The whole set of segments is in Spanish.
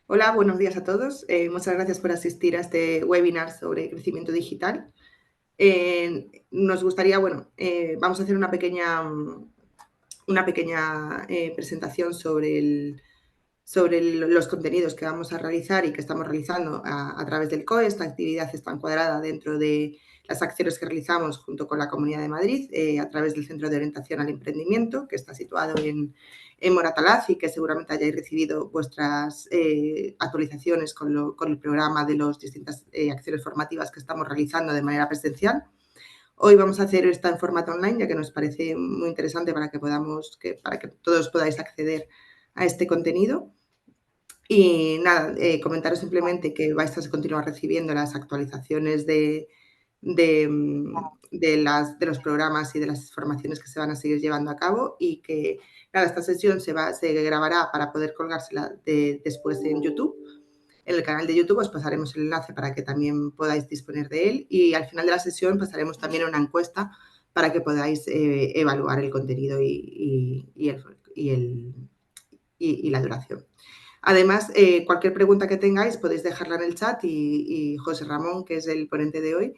Hola, buenos días a todos. Muchas gracias por asistir a este webinar sobre crecimiento digital. Nos gustaría, vamos a hacer una pequeña presentación sobre los contenidos que vamos a realizar y que estamos realizando a través del COE. Esta actividad está encuadrada dentro de las acciones que realizamos junto con la Comunidad de Madrid a través del Centro de Orientación al Emprendimiento, que está situado en Moratalaz y que seguramente hayáis recibido vuestras actualizaciones con el programa de las distintas acciones formativas que estamos realizando de manera presencial. Hoy vamos a hacer esta en formato online, ya que nos parece muy interesante para que todos podáis acceder a este contenido. Y nada, comentaros simplemente que vais a continuar recibiendo las actualizaciones de los programas y de las formaciones que se van a seguir llevando a cabo y que nada, esta sesión se grabará para poder colgársela después en YouTube. En el canal de YouTube os pasaremos el enlace para que también podáis disponer de él y al final de la sesión pasaremos también una encuesta para que podáis evaluar el contenido y la duración. Además, cualquier pregunta que tengáis podéis dejarla en el chat y José Ramón, que es el ponente de hoy,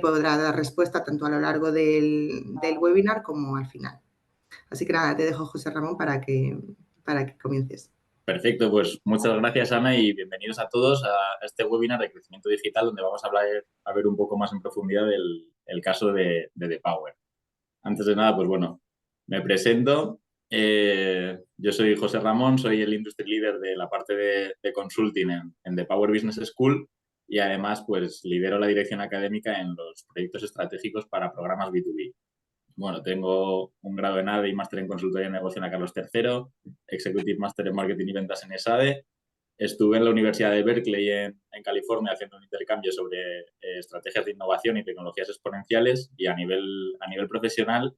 podrá dar respuesta tanto a lo largo del webinar como al final. Así que nada, te dejo, José Ramón, para que comiences. Perfecto, pues muchas gracias, Ana, y bienvenidos a todos a este webinar de crecimiento digital donde vamos a ver un poco más en profundidad el caso de The Power. Antes de nada, pues bueno, me presento. Yo soy José Ramón, soy el Industry Leader de la parte de consulting en The Power Business School y además pues lidero la dirección académica en los proyectos estratégicos para programas B2B. Bueno, tengo un grado en ADE y máster en consultoría de negocio en la Carlos III, Executive Master en Marketing y Ventas en ESADE. Estuve en la Universidad de Berkeley en California haciendo un intercambio sobre estrategias de innovación y tecnologías exponenciales y a nivel profesional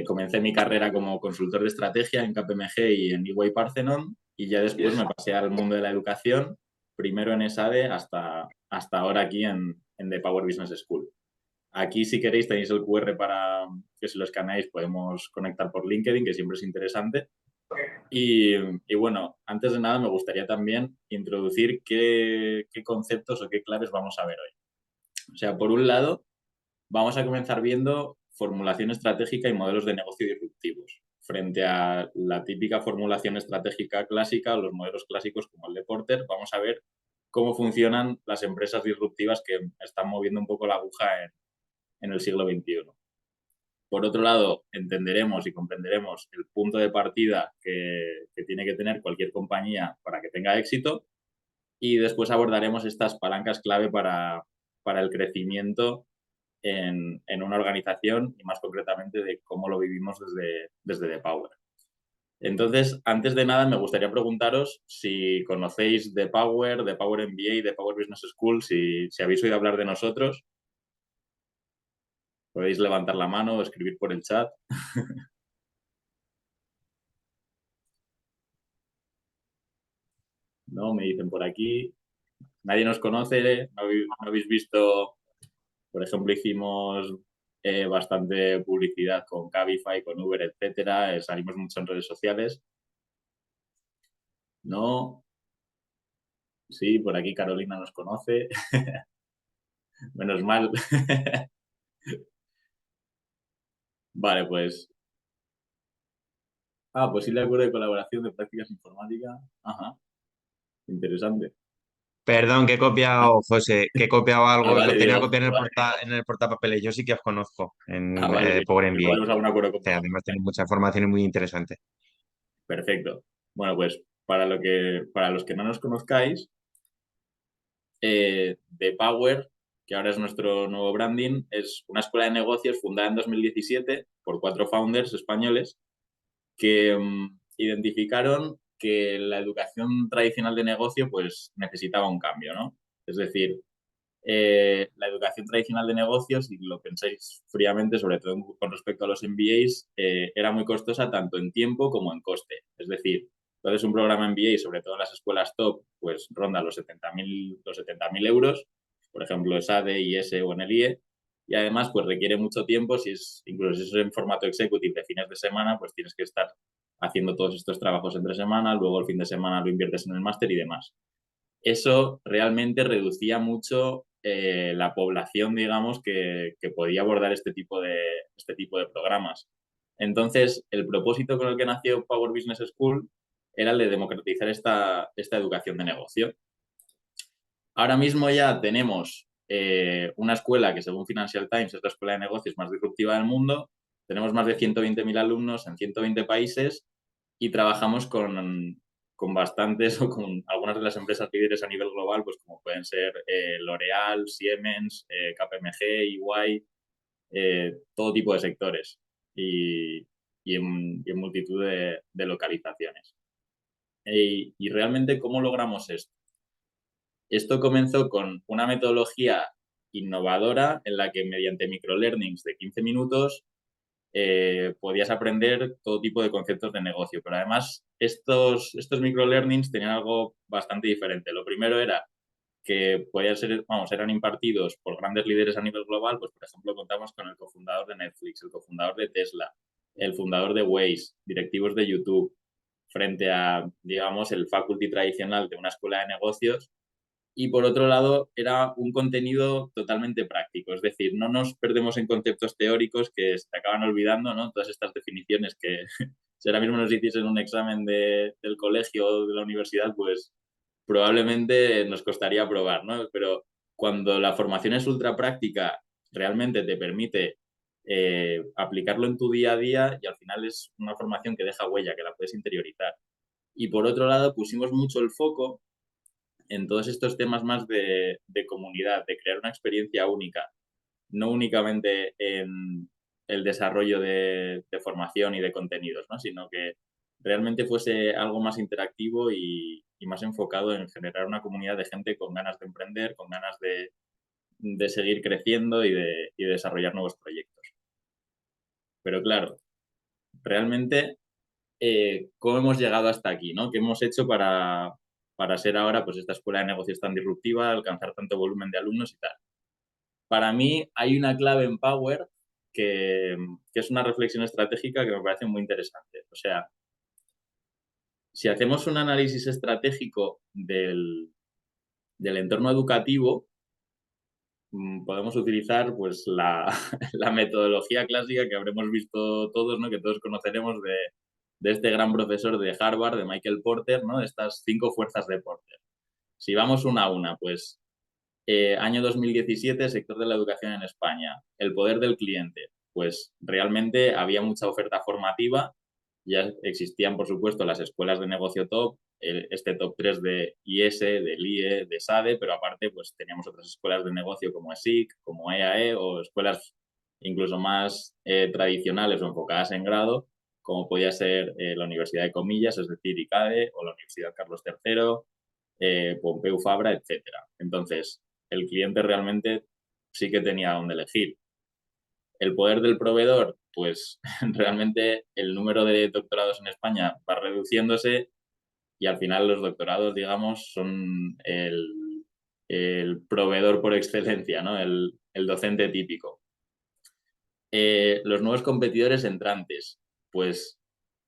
comencé mi carrera como consultor de estrategia en KPMG y en EY Parthenon y ya después me pasé al mundo de la educación, primero en ESADE hasta ahora aquí en The Power Business School. Aquí, si queréis, tenéis el QR para que si lo escaneáis podemos conectar por LinkedIn, que siempre es interesante. Y bueno, antes de nada me gustaría también introducir qué conceptos o qué claves vamos a ver hoy. O sea, por un lado, vamos a comenzar viendo formulación estratégica y modelos de negocio disruptivos, frente a la típica formulación estratégica clásica o los modelos clásicos como el de Porter. Vamos a ver cómo funcionan las empresas disruptivas que están moviendo un poco la aguja en el siglo XXI. Por otro lado, entenderemos y comprenderemos el punto de partida que tiene que tener cualquier compañía para que tenga éxito y después abordaremos estas palancas clave para el crecimiento en una organización y más concretamente de cómo lo vivimos desde The Power. Entonces, antes de nada, me gustaría preguntaros si conocéis The Power MBA, The Power Business School, si habéis oído hablar de nosotros. Podéis levantar la mano o escribir por el chat. ¿No? Me dicen por aquí. Nadie nos conoce, no habéis visto, por ejemplo, hicimos bastante publicidad con Cabify, con Uber, etcétera. Salimos mucho en redes sociales. No. Sí, por aquí Carolina nos conoce. Menos mal. Vale, pues. Posible acuerdo de colaboración de prácticas informáticas. Ajá, interesante. Perdón, que he copiado, José, que he copiado algo, lo Vale, tenía digo. copiado en el portapapeles. Yo sí que os conozco en Vale, Power igual MBA. tenemos algún acuerdo O sea, común. además tenéis mucha información y muy interesante. Perfecto. Bueno, pues para los que no nos conozcáis, The Power, que ahora es nuestro nuevo branding, es una escuela de negocios fundada en 2017 por 4 founders españoles que identificaron que la educación tradicional de negocio pues necesitaba un cambio, ¿no? Es decir, la educación tradicional de negocios, si lo pensáis fríamente, sobre todo con respecto a los MBAs, era muy costosa tanto en tiempo como en coste. Es decir, entonces un programa MBA, sobre todo en las escuelas top, pues ronda los 70.000 euros, por ejemplo, ESADE, IS o en el IE, y además pues requiere mucho tiempo, incluso si es en formato executive de fines de semana, pues tienes que estar haciendo todos estos trabajos entre semana, luego el fin de semana lo inviertes en el máster y demás. Eso realmente reducía mucho la población, digamos, que podía abordar este tipo de programas. Entonces, el propósito con el que nació Power Business School era el de democratizar esta educación de negocio. Ahora mismo ya tenemos una escuela que, según Financial Times, es la escuela de negocios más disruptiva del mundo. Tenemos más de 120.000 alumnos en 120 países y trabajamos con bastantes o con algunas de las empresas líderes a nivel global, pues como pueden ser L'Oréal, Siemens, KPMG, EY, todo tipo de sectores y en multitud de localizaciones. Y realmente, ¿cómo logramos esto? Esto comenzó con una metodología innovadora en la que, mediante microlearnings de 15 minutos, podías aprender todo tipo de conceptos de negocio. Pero además, estos microlearnings tenían algo bastante diferente. Lo primero era que podían ser, eran impartidos por grandes líderes a nivel global. Pues, por ejemplo, contamos con el cofundador de Netflix, el cofundador de Tesla, el fundador de Waze, directivos de YouTube, frente a, digamos, el faculty tradicional de una escuela de negocios. Y por otro lado, era un contenido totalmente práctico, es decir, no nos perdemos en conceptos teóricos que se acaban olvidando, ¿no? Todas estas definiciones que si ahora mismo nos hiciesen un examen del colegio o de la universidad, pues probablemente nos costaría aprobar, ¿no? Pero cuando la formación es ultra práctica, realmente te permite aplicarlo en tu día a día y al final es una formación que deja huella, que la puedes interiorizar. Y por otro lado, pusimos mucho el foco en todos estos temas más de comunidad, de crear una experiencia única, no únicamente en el desarrollo de formación y de contenidos, ¿no? Sino que realmente fuese algo más interactivo y más enfocado en generar una comunidad de gente con ganas de emprender, con ganas de seguir creciendo y de desarrollar nuevos proyectos. Pero claro, realmente, ¿cómo hemos llegado hasta aquí, ¿no? ¿Qué hemos hecho para ser ahora, pues, esta escuela de negocios tan disruptiva, alcanzar tanto volumen de alumnos y tal? Para mí hay una clave en Power que es una reflexión estratégica que me parece muy interesante. O sea, si hacemos un análisis estratégico del entorno educativo, podemos utilizar, pues, la metodología clásica que habremos visto todos, ¿no? Que todos conoceremos de este gran profesor de Harvard, de Michael Porter, ¿no? De estas 5 fuerzas de Porter. Si vamos una a una, pues año 2017, sector de la educación en España. El poder del cliente. Pues realmente había mucha oferta formativa. Ya existían, por supuesto, las escuelas de negocio top, este top 3 de IS, del IE, de SADE, pero aparte pues teníamos otras escuelas de negocio como ESIC, como EAE o escuelas incluso más tradicionales o enfocadas en grado, como podía ser la Universidad de Comillas, es decir, ICADE, o la Universidad Carlos III, Pompeu Fabra, etc. Entonces, el cliente realmente sí que tenía donde elegir. El poder del proveedor, pues realmente el número de doctorados en España va reduciéndose y al final los doctorados, digamos, son el proveedor por excelencia, ¿no? El docente típico. Los nuevos competidores entrantes, pues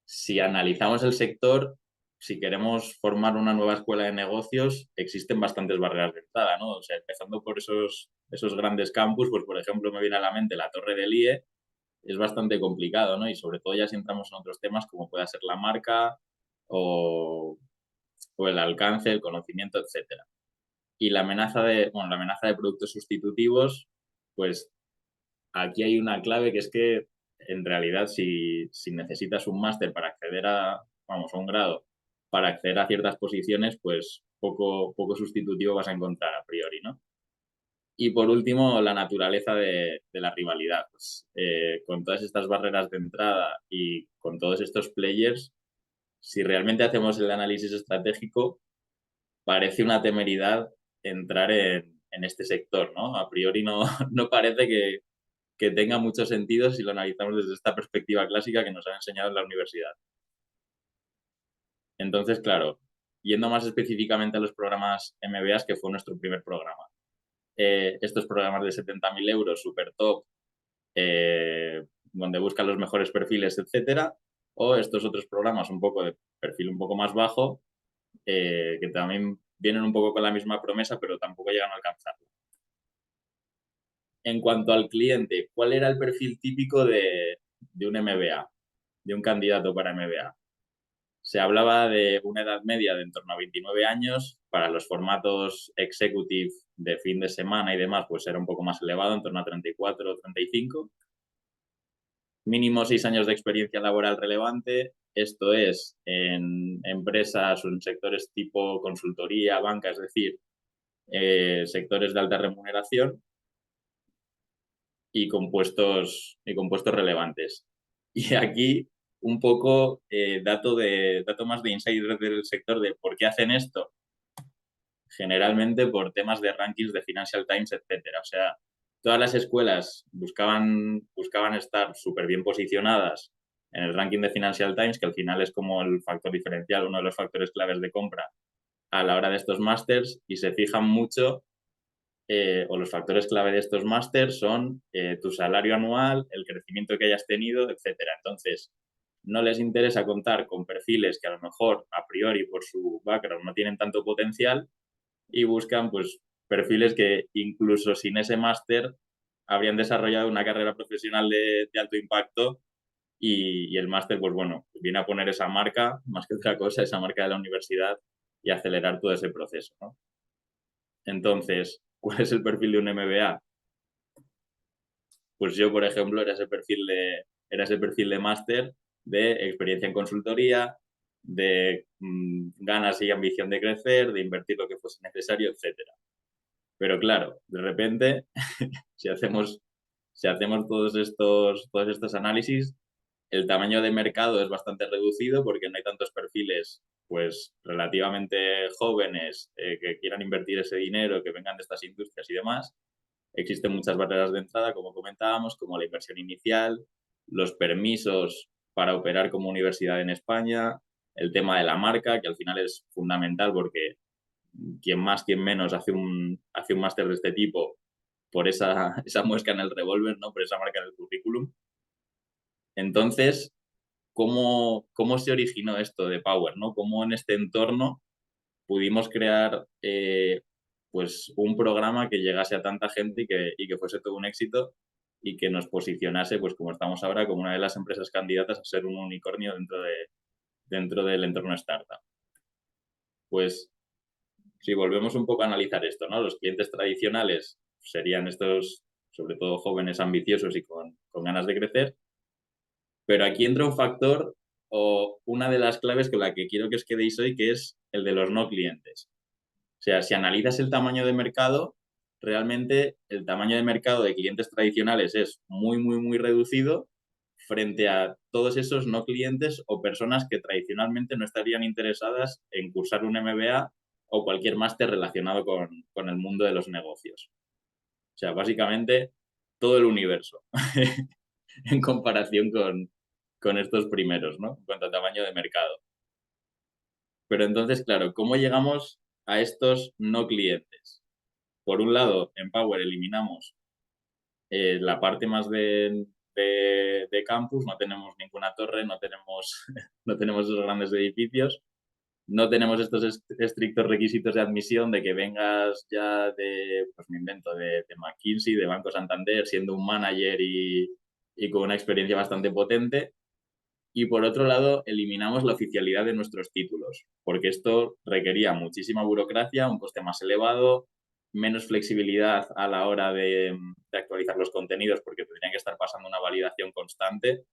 si analizamos el sector, si queremos formar una nueva escuela de negocios, existen bastantes barreras de entrada, ¿no? O sea, empezando por esos grandes campus, pues por ejemplo me viene a la mente la Torre del IE, es bastante complicado, ¿no? Y sobre todo ya si entramos en otros temas como pueda ser la marca o el alcance, el conocimiento, etcétera. Y la amenaza de productos sustitutivos, pues aquí hay una clave que es que en realidad si necesitas un máster para acceder a un grado, para acceder a ciertas posiciones, pues poco sustitutivo vas a encontrar a priori, ¿no? Y por último, la naturaleza de la rivalidad. Pues, con todas estas barreras de entrada y con todos estos players, si realmente hacemos el análisis estratégico, parece una temeridad entrar en este sector, ¿no? A priori no, no parece que tenga mucho sentido si lo analizamos desde esta perspectiva clásica que nos han enseñado en la universidad. Entonces, claro, yendo más específicamente a los programas MBAs, que fue nuestro primer programa. Estos programas de 70.000 euros, super top, donde buscan los mejores perfiles, etcétera, o estos otros programas un poco de perfil un poco más bajo, que también vienen un poco con la misma promesa, pero tampoco llegan a alcanzarlo. En cuanto al cliente, ¿cuál era el perfil típico de un MBA, de un candidato para MBA? Se hablaba de una edad media de en torno a 29 años. Para los formatos executive de fin de semana y demás, pues era un poco más elevado, en torno a 34 o 35. Mínimo 6 años de experiencia laboral relevante. Esto es en empresas o en sectores tipo consultoría, banca, es decir, sectores de alta remuneración y compuestos relevantes. Y aquí un poco dato más de insider del sector de por qué hacen esto. Generalmente por temas de rankings de Financial Times, etcétera. O sea, todas las escuelas buscaban estar súper bien posicionadas en el ranking de Financial Times, que al final es como el factor diferencial, uno de los factores claves de compra a la hora de estos másters, y se fijan mucho, o los factores clave de estos másters son tu salario anual, el crecimiento que hayas tenido, etcétera. Entonces, no les interesa contar con perfiles que a lo mejor a priori por su background no tienen tanto potencial, y buscan pues perfiles que incluso sin ese máster habrían desarrollado una carrera profesional de alto impacto, y el máster, pues bueno, viene a poner esa marca, más que otra cosa, esa marca de la universidad, y acelerar todo ese proceso, ¿no? Entonces, ¿cuál es el perfil de un MBA? Pues yo, por ejemplo, era ese perfil de máster, de experiencia en consultoría, de ganas y ambición de crecer, de invertir lo que fuese necesario, etcétera. Pero claro, de repente, si hacemos todos estos análisis, el tamaño de mercado es bastante reducido porque no hay tantos perfiles pues relativamente jóvenes que quieran invertir ese dinero, que vengan de estas industrias y demás. Existen muchas barreras de entrada, como comentábamos, como la inversión inicial, los permisos para operar como universidad en España, el tema de la marca, que al final es fundamental porque quien más, quien menos hace un máster de este tipo por esa muesca en el revólver, ¿no? Por esa marca en el currículum. Entonces, ¿cómo se originó esto de Power, ¿no? ¿Cómo en este entorno pudimos crear pues un programa que llegase a tanta gente y que fuese todo un éxito y que nos posicionase, pues como estamos ahora, como una de las empresas candidatas a ser un unicornio dentro del entorno startup? Pues si volvemos un poco a analizar esto, ¿no? Los clientes tradicionales serían estos, sobre todo jóvenes ambiciosos y con ganas de crecer, pero aquí entra un factor o una de las claves con la que quiero que os quedéis hoy, que es el de los no clientes. O sea, si analizas el tamaño de mercado, realmente el tamaño de mercado de clientes tradicionales es muy, muy, muy reducido frente a todos esos no clientes o personas que tradicionalmente no estarían interesadas en cursar un MBA o cualquier máster relacionado con el mundo de los negocios. O sea, básicamente todo el universo en comparación con estos primeros, ¿no? En cuanto a tamaño de mercado. Pero entonces, claro, ¿cómo llegamos a estos no clientes? Por un lado, en Power eliminamos la parte más de campus, no tenemos ninguna torre, no tenemos esos grandes edificios, no tenemos estos estrictos requisitos de admisión de que vengas ya pues me invento, de McKinsey, de Banco Santander, siendo un manager y con una experiencia bastante potente. Y por otro lado, eliminamos la oficialidad de nuestros títulos, porque esto requería muchísima burocracia, un coste más elevado, menos flexibilidad a la hora de actualizar los contenidos porque tendrían que estar pasando una validación constante,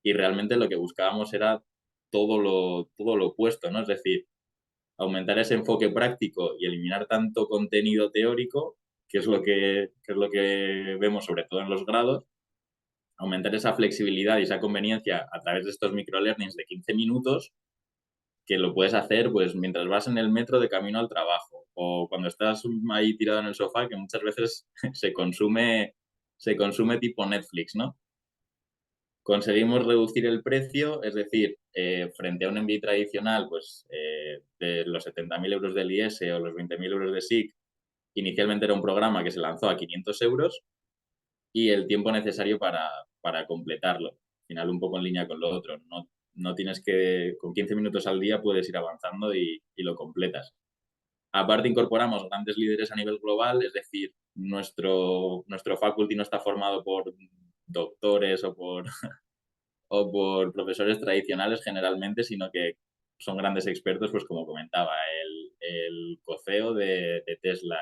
y realmente lo que buscábamos era todo lo opuesto, ¿no? Es decir, aumentar ese enfoque práctico y eliminar tanto contenido teórico, que es lo que vemos sobre todo en los grados, aumentar esa flexibilidad y esa conveniencia a través de estos microlearnings de 15 minutos, que lo puedes hacer pues mientras vas en el metro de camino al trabajo o cuando estás ahí tirado en el sofá, que muchas veces se consume tipo Netflix, ¿no? Conseguimos reducir el precio, es decir, frente a un MBA tradicional, pues de los 70.000 euros del IES o los 20.000 euros de SIC, inicialmente era un programa que se lanzó a 500 euros, y el tiempo necesario para completarlo. Al final, un poco en línea con lo otro. no tienes que, con 15 minutos al día puedes ir avanzando y lo completas. Aparte incorporamos grandes líderes a nivel global, es decir, nuestro faculty no está formado por doctores o por profesores tradicionales generalmente, sino que son grandes expertos, pues como comentaba, el co-CEO de Tesla,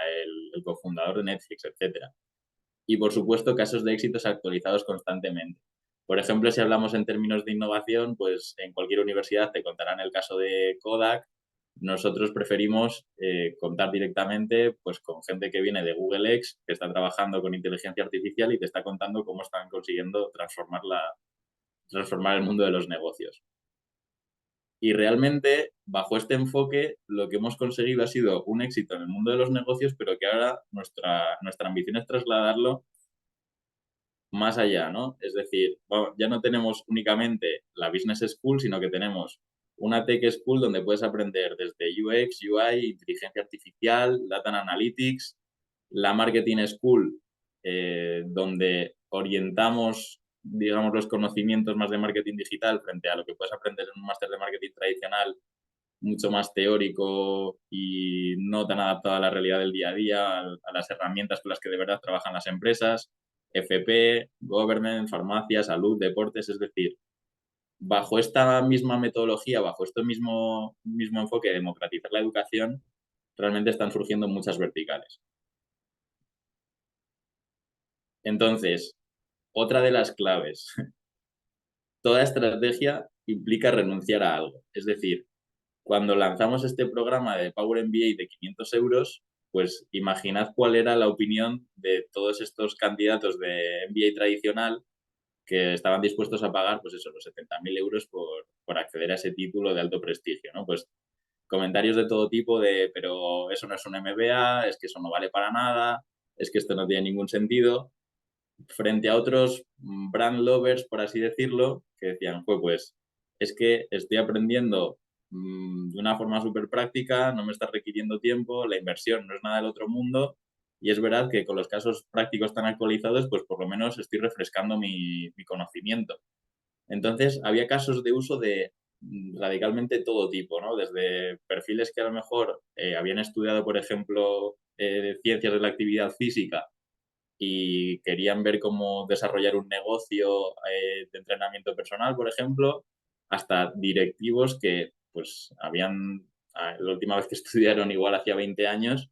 el cofundador de Netflix, etcétera. Y, por supuesto, casos de éxitos actualizados constantemente. Por ejemplo, si hablamos en términos de innovación, pues en cualquier universidad te contarán el caso de Kodak. Nosotros preferimos contar directamente pues, con gente que viene de Google X, que está trabajando con inteligencia artificial y te está contando cómo están consiguiendo transformar el mundo de los negocios. Y realmente, bajo este enfoque, lo que hemos conseguido ha sido un éxito en el mundo de los negocios, pero que ahora nuestra ambición es trasladarlo más allá, ¿no? Es decir, bueno, ya no tenemos únicamente la Business School, sino que tenemos una Tech School donde puedes aprender desde UX, UI, inteligencia artificial, Data Analytics, la Marketing School, donde orientamos, digamos, los conocimientos más de marketing digital frente a lo que puedes aprender en un máster de marketing tradicional, mucho más teórico y no tan adaptado a la realidad del día a día, a las herramientas con las que de verdad trabajan las empresas, FP, government, farmacia, salud, deportes, es decir, bajo esta misma metodología, bajo este mismo enfoque de democratizar la educación, realmente están surgiendo muchas verticales. Entonces, otra de las claves, toda estrategia implica renunciar a algo. Es decir, cuando lanzamos este programa de Power MBA de 500 euros, pues imaginad cuál era la opinión de todos estos candidatos de MBA tradicional que estaban dispuestos a pagar, pues eso, los 70.000 euros por acceder a ese título de alto prestigio, ¿no? Pues comentarios de todo tipo de, pero eso no es un MBA, es que eso no vale para nada, es que esto no tiene ningún sentido, frente a otros brand lovers, por así decirlo, que decían, pues es que estoy aprendiendo de una forma súper práctica, no me está requiriendo tiempo, la inversión no es nada del otro mundo y es verdad que con los casos prácticos tan actualizados, pues por lo menos estoy refrescando mi conocimiento. Entonces, había casos de uso de radicalmente todo tipo, ¿no? Desde perfiles que a lo mejor habían estudiado, por ejemplo, ciencias de la actividad física y querían ver cómo desarrollar un negocio de entrenamiento personal, por ejemplo, hasta directivos que pues habían, la última vez que estudiaron igual hacía 20 años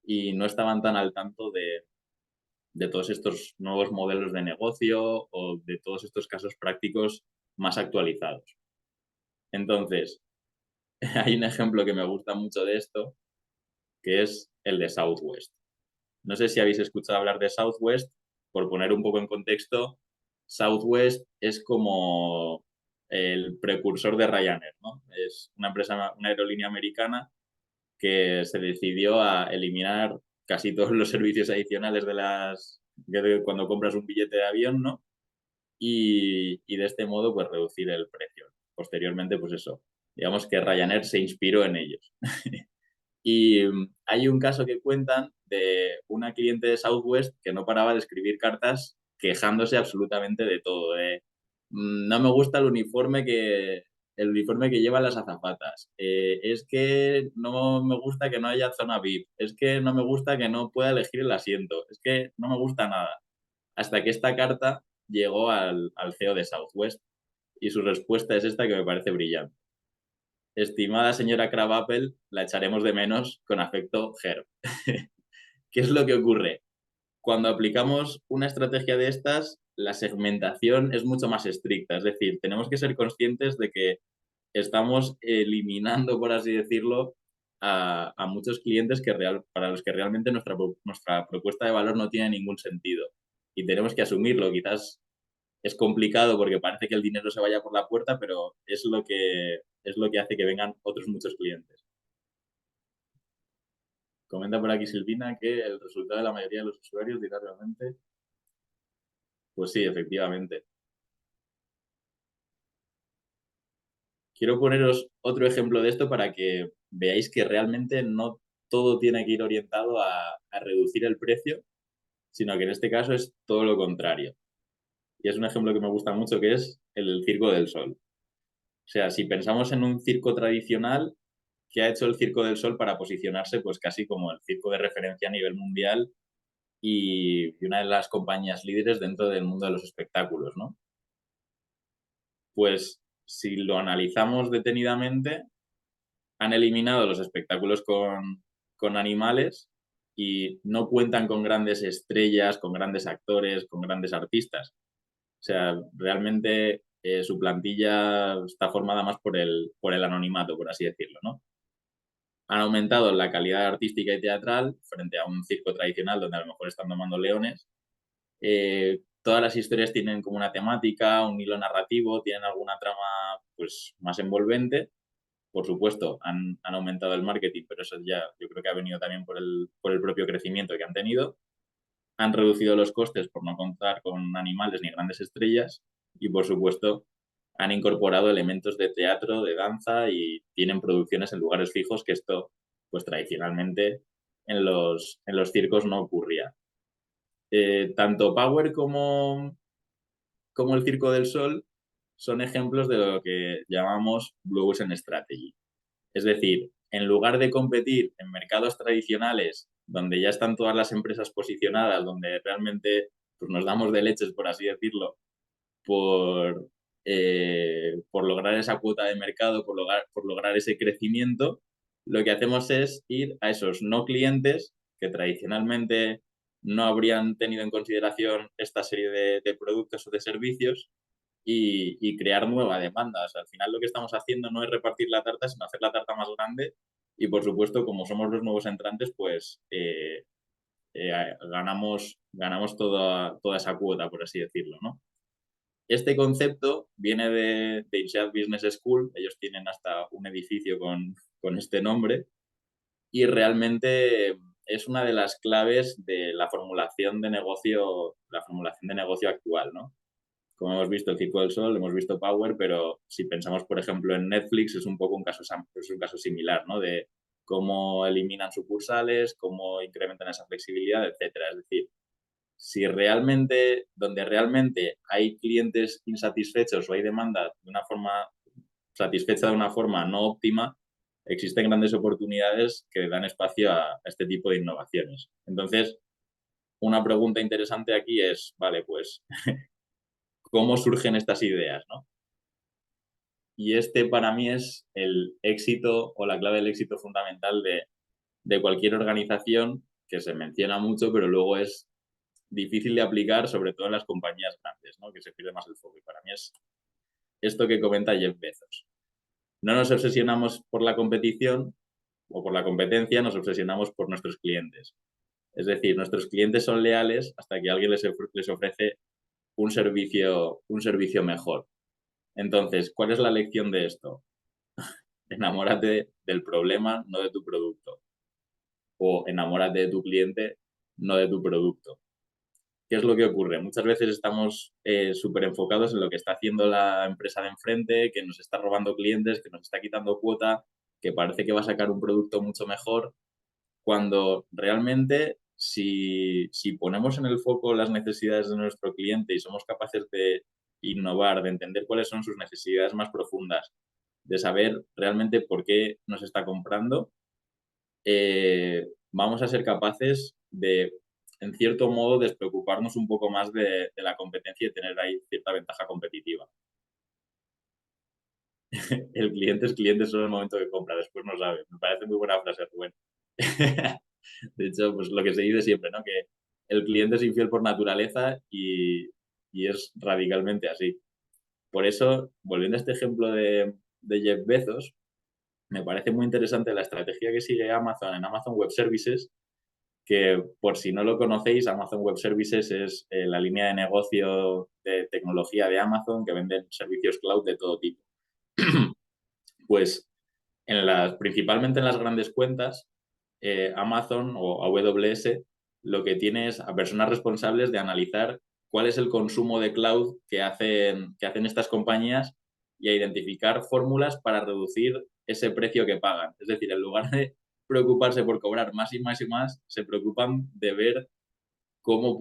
y no estaban tan al tanto de todos estos nuevos modelos de negocio o de todos estos casos prácticos más actualizados. Entonces, hay un ejemplo que me gusta mucho de esto, que es el de Southwest. No sé si habéis escuchado hablar de Southwest. Por poner un poco en contexto, Southwest es como el precursor de Ryanair, ¿no? Es una empresa, una aerolínea americana que se decidió a eliminar casi todos los servicios adicionales de cuando compras un billete de avión, ¿no? Y de este modo, pues reducir el precio. Posteriormente, pues eso, digamos que Ryanair se inspiró en ellos. Y hay un caso que cuentan de una cliente de Southwest que no paraba de escribir cartas quejándose absolutamente de todo. No me gusta el uniforme que llevan las azafatas. Es que no me gusta que no haya zona VIP. Es que no me gusta que no pueda elegir el asiento. Es que no me gusta nada. Hasta que esta carta llegó al CEO de Southwest y su respuesta es esta que me parece brillante. Estimada señora Crabapple, la echaremos de menos con afecto, Herb. ¿Qué es lo que ocurre? Cuando aplicamos una estrategia de estas, la segmentación es mucho más estricta. Es decir, tenemos que ser conscientes de que estamos eliminando, por así decirlo, a muchos clientes para los que realmente nuestra propuesta de valor no tiene ningún sentido. Y tenemos que asumirlo. Quizás es complicado porque parece que el dinero se vaya por la puerta, pero es lo que hace que vengan otros muchos clientes. Comenta por aquí Silvina que el resultado de la mayoría de los usuarios dirá realmente. Pues sí, efectivamente. Quiero poneros otro ejemplo de esto para que veáis que realmente no todo tiene que ir orientado a reducir el precio, sino que en este caso es todo lo contrario. Y es un ejemplo que me gusta mucho, que es el del Circo del Sol. sea, si pensamos en un circo tradicional, ¿qué ha hecho el Circo del Sol para posicionarse pues casi como el circo de referencia a nivel mundial y una de las compañías líderes dentro del mundo de los espectáculos, ¿no? Pues si lo analizamos detenidamente, han eliminado los espectáculos con animales y no cuentan con grandes estrellas, con grandes actores, con grandes artistas. O sea, realmente su plantilla está formada más por el anonimato, por así decirlo, ¿no? Han aumentado la calidad artística y teatral frente a un circo tradicional donde a lo mejor están domando leones. Todas las historias tienen como una temática, un hilo narrativo, tienen alguna trama pues más envolvente. Por supuesto, han aumentado el marketing, pero eso ya yo creo que ha venido también por el propio crecimiento que han tenido. Han reducido los costes por no contar con animales ni grandes estrellas y, por supuesto, han incorporado elementos de teatro, de danza y tienen producciones en lugares fijos que esto, pues tradicionalmente en los circos no ocurría. Tanto Power como el Circo del Sol son ejemplos de lo que llamamos Blue Ocean Strategy. Es decir, en lugar de competir en mercados tradicionales donde ya están todas las empresas posicionadas, donde realmente pues, nos damos de leches, por así decirlo, por lograr esa cuota de mercado, por lograr ese crecimiento, lo que hacemos es ir a esos no clientes que tradicionalmente no habrían tenido en consideración esta serie de productos o de servicios y crear nueva demanda. O sea, al final lo que estamos haciendo no es repartir la tarta, sino hacer la tarta más grande y, por supuesto, como somos los nuevos entrantes, pues ganamos toda esa cuota, por así decirlo, ¿no? Este concepto viene de INSEAD Business School, ellos tienen hasta un edificio con este nombre y realmente es una de las claves de la formulación de negocio actual, ¿no? Como hemos visto el Circo del Sol, hemos visto Power, pero si pensamos, por ejemplo, en Netflix, es un poco un caso similar, ¿no? De cómo eliminan sucursales, cómo incrementan esa flexibilidad, etcétera. Es decir, si realmente, donde realmente hay clientes insatisfechos o hay demanda de una forma satisfecha de una forma no óptima, existen grandes oportunidades que dan espacio a este tipo de innovaciones. Entonces, una pregunta interesante aquí es, vale, pues, ¿cómo surgen estas ideas, no? Y este para mí es el éxito o la clave del éxito fundamental de cualquier organización que se menciona mucho, pero luego es difícil de aplicar, sobre todo en las compañías grandes, ¿no? Que se pierde más el foco. Y para mí es esto que comenta Jeff Bezos. No nos obsesionamos por la competición o por la competencia, nos obsesionamos por nuestros clientes. Es decir, nuestros clientes son leales hasta que alguien les ofrece un servicio mejor. Entonces, ¿cuál es la lección de esto? Enamórate del problema, no de tu producto. O enamórate de tu cliente, no de tu producto. ¿Qué es lo que ocurre? Muchas veces estamos súper enfocados en lo que está haciendo la empresa de enfrente, que nos está robando clientes, que nos está quitando cuota, que parece que va a sacar un producto mucho mejor, cuando realmente si ponemos en el foco las necesidades de nuestro cliente y somos capaces de innovar, de entender cuáles son sus necesidades más profundas, de saber realmente por qué nos está comprando, vamos a ser capaces de, en cierto modo, despreocuparnos un poco más de la competencia y tener ahí cierta ventaja competitiva. El cliente es cliente solo en el momento que compra, después no sabe. Me parece muy buena frase, Rubén. De hecho, pues lo que se dice siempre, ¿no? Que el cliente es infiel por naturaleza y es radicalmente así. Por eso, volviendo a este ejemplo de Jeff Bezos, me parece muy interesante la estrategia que sigue Amazon en Amazon Web Services, que por si no lo conocéis, Amazon Web Services es la línea de negocio de tecnología de Amazon que venden servicios cloud de todo tipo. Pues principalmente en las grandes cuentas, Amazon o AWS lo que tiene es a personas responsables de analizar cuál es el consumo de cloud que hacen estas compañías y a identificar fórmulas para reducir ese precio que pagan. Es decir, en lugar de preocuparse por cobrar más y más y más, se preocupan de ver cómo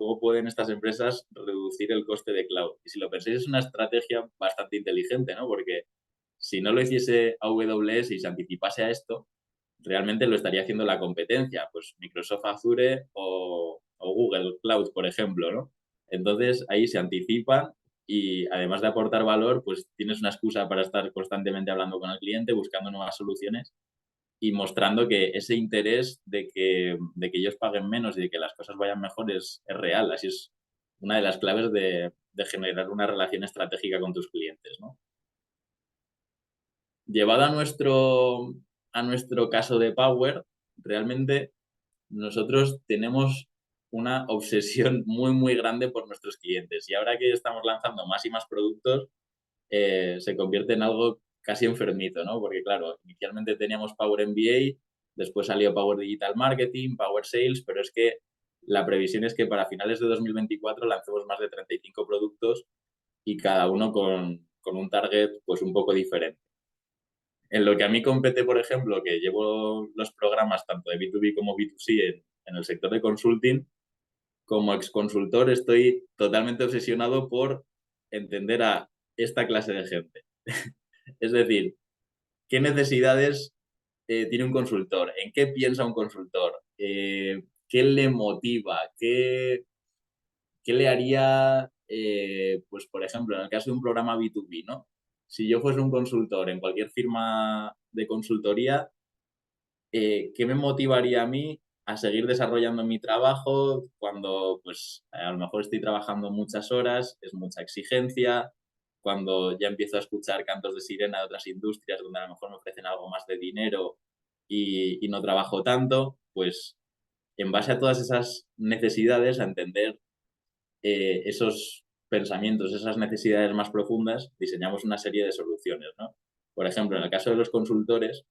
cómo pueden estas empresas reducir el coste de cloud. Y si lo pensáis, es una estrategia bastante inteligente, ¿no? Porque si no lo hiciese AWS y se anticipase a esto, realmente lo estaría haciendo la competencia, pues Microsoft Azure o Google Cloud, por ejemplo, ¿no? Entonces, ahí se anticipan y además de aportar valor, pues tienes una excusa para estar constantemente hablando con el cliente, buscando nuevas soluciones y mostrando que ese interés de que ellos paguen menos y de que las cosas vayan mejor es real. Así es una de las claves de generar una relación estratégica con tus clientes, ¿no? Llevado a nuestro caso de Power, realmente nosotros tenemos una obsesión muy, muy grande por nuestros clientes. Y ahora que estamos lanzando más y más productos, se convierte en algo casi enfermito, ¿no? Porque, claro, inicialmente teníamos Power MBA, después salió Power Digital Marketing, Power Sales, pero es que la previsión es que para finales de 2024 lancemos más de 35 productos y cada uno con un target pues un poco diferente. En lo que a mí compete, por ejemplo, que llevo los programas tanto de B2B como B2C en el sector de consulting, como exconsultor estoy totalmente obsesionado por entender a esta clase de gente. Es decir, ¿qué necesidades tiene un consultor? ¿En qué piensa un consultor? ¿Qué le motiva? ¿Qué le haría, pues por ejemplo, en el caso de un programa B2B, ¿no? Si yo fuese un consultor en cualquier firma de consultoría, ¿qué me motivaría a mí a seguir desarrollando mi trabajo cuando, pues, a lo mejor estoy trabajando muchas horas, es mucha exigencia, cuando ya empiezo a escuchar cantos de sirena de otras industrias donde a lo mejor me ofrecen algo más de dinero y no trabajo tanto? Pues, en base a todas esas necesidades, a entender esos pensamientos, esas necesidades más profundas, diseñamos una serie de soluciones, ¿no? Por ejemplo, en el caso de los consultores,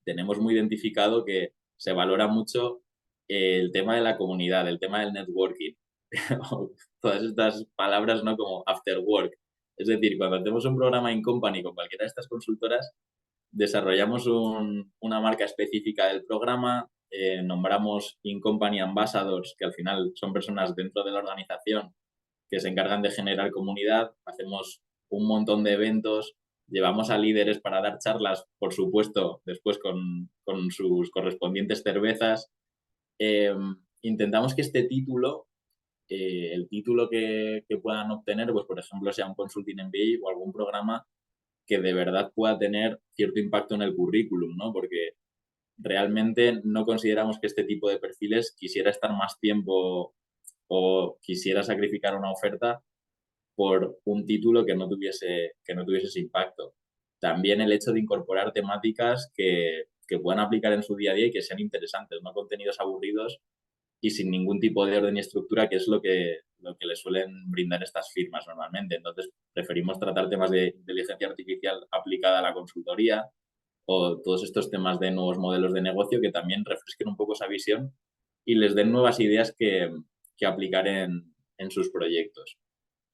tenemos muy identificado que se valora mucho el tema de la comunidad, el tema del networking, todas estas palabras, ¿no? Como after work. Es decir, cuando hacemos un programa in company con cualquiera de estas consultoras, desarrollamos una marca específica del programa, nombramos in company ambassadors, que al final son personas dentro de la organización que se encargan de generar comunidad, hacemos un montón de eventos, llevamos a líderes para dar charlas, por supuesto, después con sus correspondientes cervezas. Eh, Intentamos que este título, el título que puedan obtener, pues por ejemplo, sea un Consulting MBA o algún programa que de verdad pueda tener cierto impacto en el currículum, ¿no? Porque realmente no consideramos que este tipo de perfiles quisiera estar más tiempo o quisiera sacrificar una oferta por un título que no tuviese ese impacto. También el hecho de incorporar temáticas que puedan aplicar en su día a día y que sean interesantes, no contenidos aburridos y sin ningún tipo de orden y estructura, que es lo que le suelen brindar estas firmas normalmente. Entonces, preferimos tratar temas de inteligencia artificial aplicada a la consultoría o todos estos temas de nuevos modelos de negocio que también refresquen un poco esa visión y les den nuevas ideas que aplicar en sus proyectos.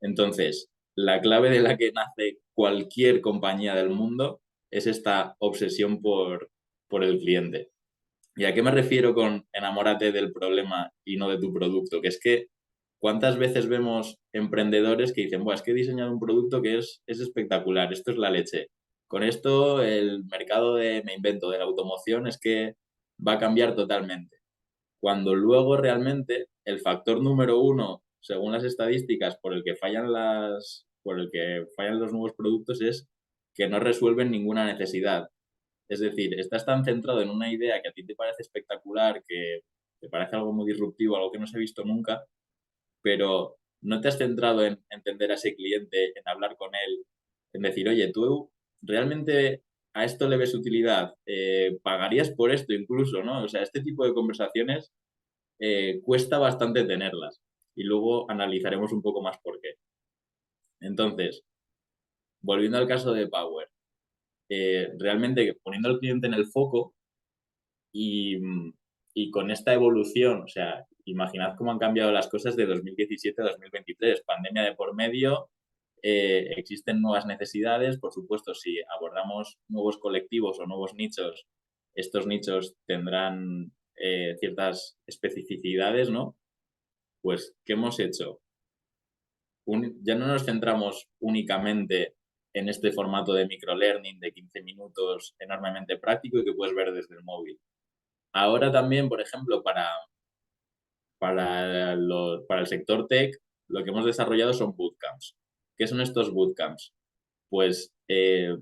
Entonces, la clave de la que nace cualquier compañía del mundo es esta obsesión por el cliente. ¿Y a qué me refiero con enamórate del problema y no de tu producto? Que es que, ¿cuántas veces vemos emprendedores que dicen, es que he diseñado un producto que es espectacular, esto es la leche. Con esto el mercado me invento, de la automoción es que va a cambiar totalmente. Cuando luego realmente el factor número uno, según las estadísticas, por el que fallan los nuevos productos es que no resuelven ninguna necesidad. Es decir, estás tan centrado en una idea que a ti te parece espectacular, que te parece algo muy disruptivo, algo que no se ha visto nunca, pero no te has centrado en entender a ese cliente, en hablar con él, en decir, oye, tú realmente a esto le ves utilidad, pagarías por esto incluso, ¿no? O sea, este tipo de conversaciones cuesta bastante tenerlas y luego analizaremos un poco más por qué. Entonces, volviendo al caso de Power, realmente poniendo al cliente en el foco y, y con esta evolución, o sea, imaginad cómo han cambiado las cosas de 2017 a 2023, pandemia de por medio, existen nuevas necesidades, por supuesto, si abordamos nuevos colectivos o nuevos nichos, estos nichos tendrán ciertas especificidades, ¿no? Pues, ¿qué hemos hecho? Ya no nos centramos únicamente en este formato de microlearning de 15 minutos enormemente práctico y que puedes ver desde el móvil. Ahora también, por ejemplo, para el sector tech, lo que hemos desarrollado son bootcamps. ¿Qué son estos bootcamps? Pues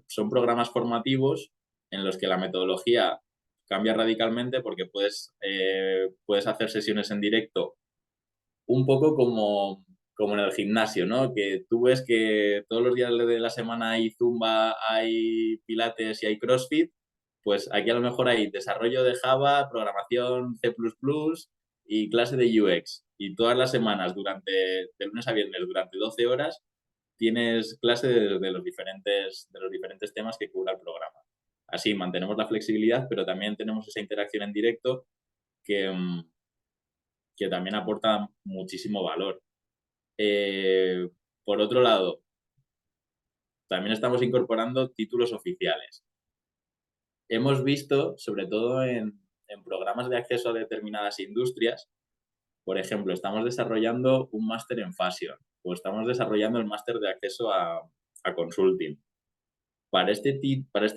son programas formativos en los que la metodología cambia radicalmente porque puedes hacer sesiones en directo un poco como en el gimnasio, ¿no? Que tú ves que todos los días de la semana hay Zumba, hay Pilates y hay CrossFit, pues aquí a lo mejor hay desarrollo de Java, programación C++ y clase de UX. Y todas las semanas, de lunes a viernes, durante 12 horas, tienes clase de los diferentes temas que cubra el programa. Así mantenemos la flexibilidad, pero también tenemos esa interacción en directo que, que también aporta muchísimo valor. Por otro lado, también estamos incorporando títulos oficiales. Hemos visto, sobre todo en programas de acceso a determinadas industrias, por ejemplo, estamos desarrollando un máster en fashion o estamos desarrollando el máster de acceso a consulting. Para este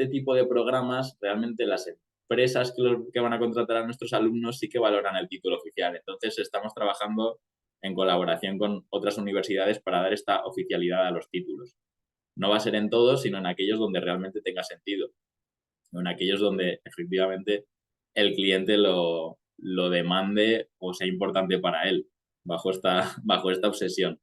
tipo de programas, realmente las empresas que van a contratar a nuestros alumnos sí que valoran el título oficial. Entonces, estamos trabajando en colaboración con otras universidades para dar esta oficialidad a los títulos. No va a ser en todos, sino en aquellos donde realmente tenga sentido, o en aquellos donde efectivamente el cliente lo demande o sea importante para él, bajo esta obsesión.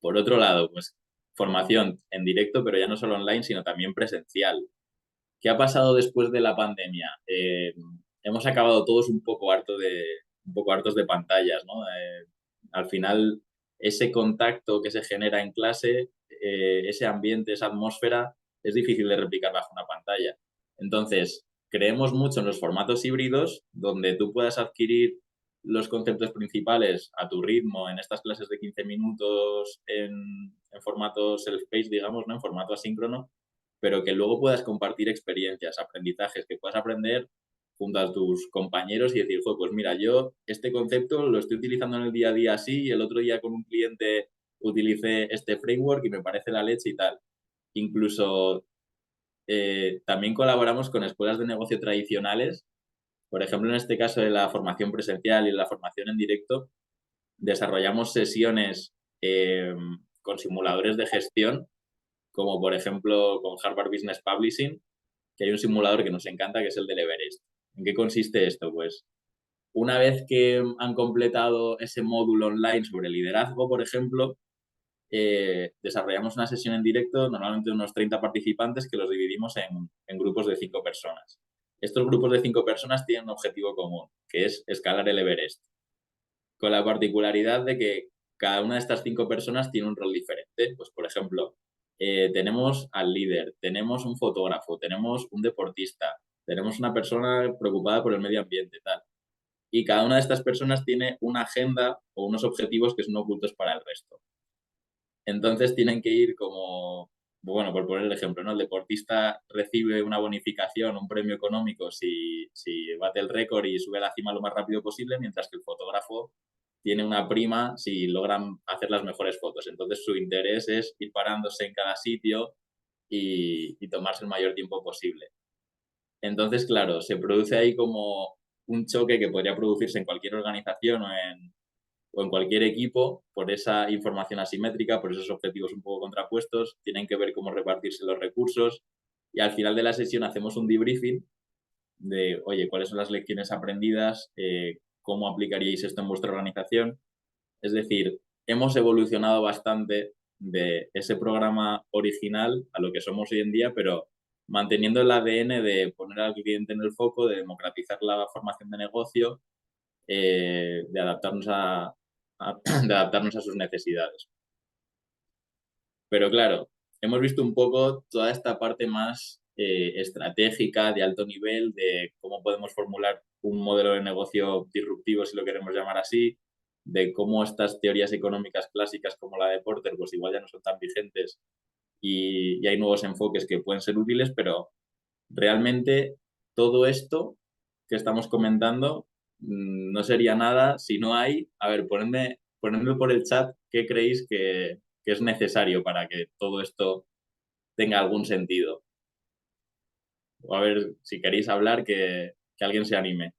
Por otro lado, pues formación en directo, pero ya no solo online, sino también presencial. ¿Qué ha pasado después de la pandemia? Hemos acabado todos un poco hartos de pantallas, ¿no? Al final, ese contacto que se genera en clase, ese ambiente, esa atmósfera, es difícil de replicar bajo una pantalla. Entonces, creemos mucho en los formatos híbridos, donde tú puedas adquirir los conceptos principales a tu ritmo en estas clases de 15 minutos en formato self-paced, digamos, ¿no? En formato asíncrono, pero que luego puedas compartir experiencias, aprendizajes, que puedas aprender junto a tus compañeros y decir, pues mira, yo este concepto lo estoy utilizando en el día a día así y el otro día con un cliente utilicé este framework y me parece la leche y tal. Incluso también colaboramos con escuelas de negocio tradicionales. Por ejemplo, en este caso de la formación presencial y la formación en directo, desarrollamos sesiones con simuladores de gestión, como por ejemplo con Harvard Business Publishing, que hay un simulador que nos encanta, que es el del Everest. ¿En qué consiste esto? Pues una vez que han completado ese módulo online sobre liderazgo, por ejemplo, desarrollamos una sesión en directo, normalmente unos 30 participantes, que los dividimos en grupos de 5 personas. Estos grupos de 5 personas tienen un objetivo común, que es escalar el Everest, con la particularidad de que cada una de estas 5 personas tiene un rol diferente. Pues, por ejemplo, tenemos al líder, tenemos un fotógrafo, tenemos un deportista, tenemos una persona preocupada por el medio ambiente, tal. Y cada una de estas personas tiene una agenda o unos objetivos que son ocultos para el resto. Entonces tienen que ir como, bueno, por poner el ejemplo, ¿no? El deportista recibe una bonificación, un premio económico si bate el récord y sube a la cima lo más rápido posible, mientras que el fotógrafo tiene una prima si logran hacer las mejores fotos. Entonces su interés es ir parándose en cada sitio y tomarse el mayor tiempo posible. Entonces, claro, se produce ahí como un choque que podría producirse en cualquier organización o en cualquier equipo por esa información asimétrica, por esos objetivos un poco contrapuestos, tienen que ver cómo repartirse los recursos y al final de la sesión hacemos un debriefing de, oye, ¿cuáles son las lecciones aprendidas? ¿Cómo aplicaríais esto en vuestra organización? Es decir, hemos evolucionado bastante de ese programa original a lo que somos hoy en día, pero manteniendo el ADN de poner al cliente en el foco, de democratizar la formación de negocio, de adaptarnos de adaptarnos a sus necesidades. Pero claro, hemos visto un poco toda esta parte más estratégica, de alto nivel, de cómo podemos formular un modelo de negocio disruptivo, si lo queremos llamar así, de cómo estas teorías económicas clásicas como la de Porter, pues igual ya no son tan vigentes y hay nuevos enfoques que pueden ser útiles, pero realmente todo esto que estamos comentando no sería nada si no hay... A ver, ponedme por el chat qué creéis que es necesario para que todo esto tenga algún sentido. O a ver, si queréis hablar, que alguien se anime.